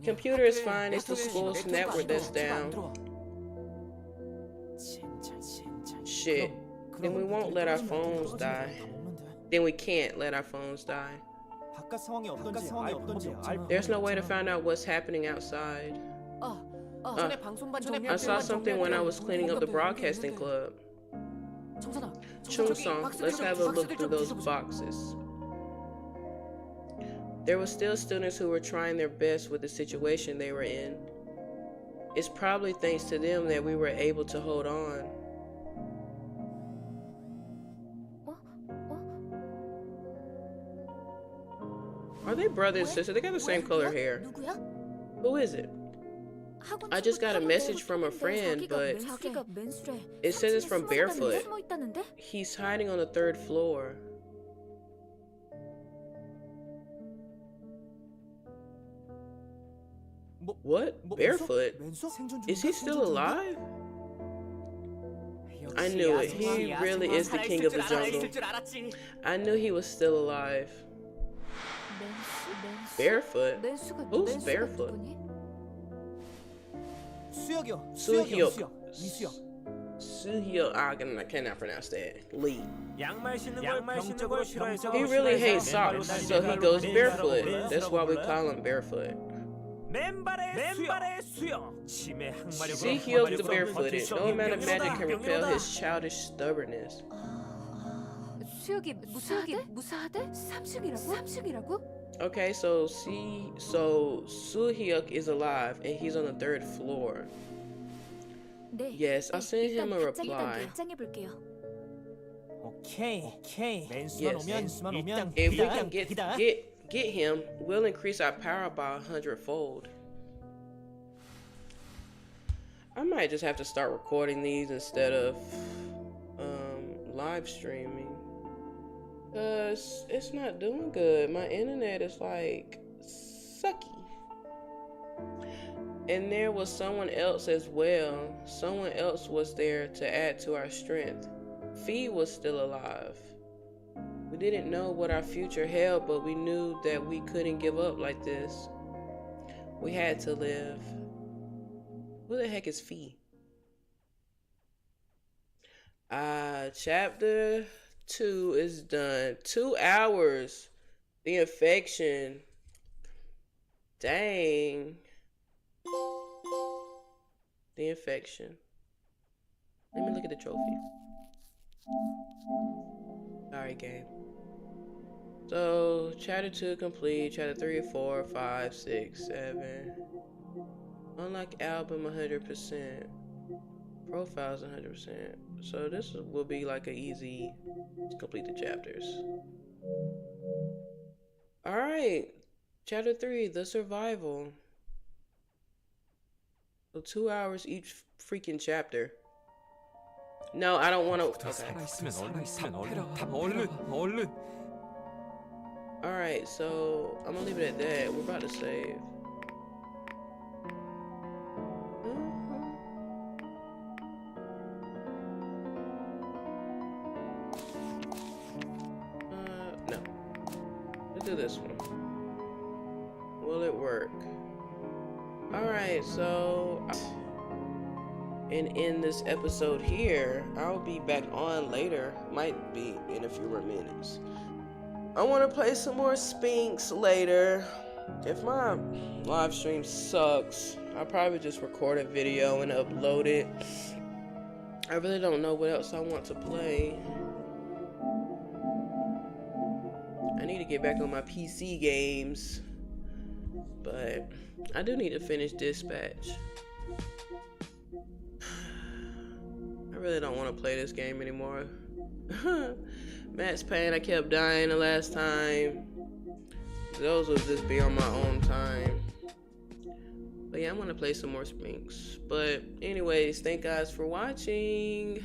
Computer is fine. It's the school's network that's down. Shit. Then we won't let our phones die. Then we can't let our phones die. There's no way to find out what's happening outside. I saw something when I was cleaning up the broadcasting club. Chung Song, let's have a look through those boxes. There were still students who were trying their best with the situation they were in. It's probably thanks to them that we were able to hold on. Are they brother and sister? They got the same color hair. 누구야? Who is it? I just got a message from a friend, but it says it's from Barefoot. He's hiding on the 3rd floor. What? Barefoot? Is he still alive? I knew it. He really is the king of the jungle. I knew he was still alive. Barefoot? Who's Barefoot? 수혁이요. Suhyuk. 이수혁. Suhyuk. I cannot pronounce that. Lee. 양말 신는 걸 병적으로 싫어해서 He really hates socks, so he goes barefoot. That's why we call him Barefoot. 맨발의 수영. 치매 항마력으로 Suhyuk the barefooted. No amount of magic can repel his childish stubbornness. 수혁이 무사하대? 3층이라고? Okay, so Suhyuk is alive and he's on the 3rd floor. Yes, I'll send him a reply. 오케이. Yes. 맨수만 오면 If we can get him, we'll increase our power by 100-fold. I might just have to start recording these instead of live streaming. Cause it's not doing good. My internet is like sucky. And there was someone else as well. Someone else was there to add to our strength. Fee was still alive. We didn't know what our future held, but we knew that we couldn't give up like this. We had to live. Who the heck is Fee? Chapter 2 is done. 2 hours. The infection. Dang. The infection. Let me look at the trophy. Sorry, game. So, chapter 2 complete. Chapter 3, 4, 5, 6, 7. Unlock album 100%. Profiles 100%. So this will be like an easy complete the chapters. Alright. Chapter 3, the survival. So 2 hours each freaking chapter. No, I don't want to. Okay. Alright, so I'm gonna leave it at that. We're about to save. No. Let's do this one. Will it work? Alright, so and in this episode here, I'll be back on later. Might be in a few more minutes. I want to play some more Spinks later. If my live stream sucks, I'll probably just record a video and upload it. I really don't know what else I want to play. I need to get back on my PC games, but I do need to finish Dispatch. I really don't want to play this game anymore. Max Payne, I kept dying the last time. Those will just be on my own time. But yeah, I'm gonna play some more Spinks. But anyways, thank guys for watching.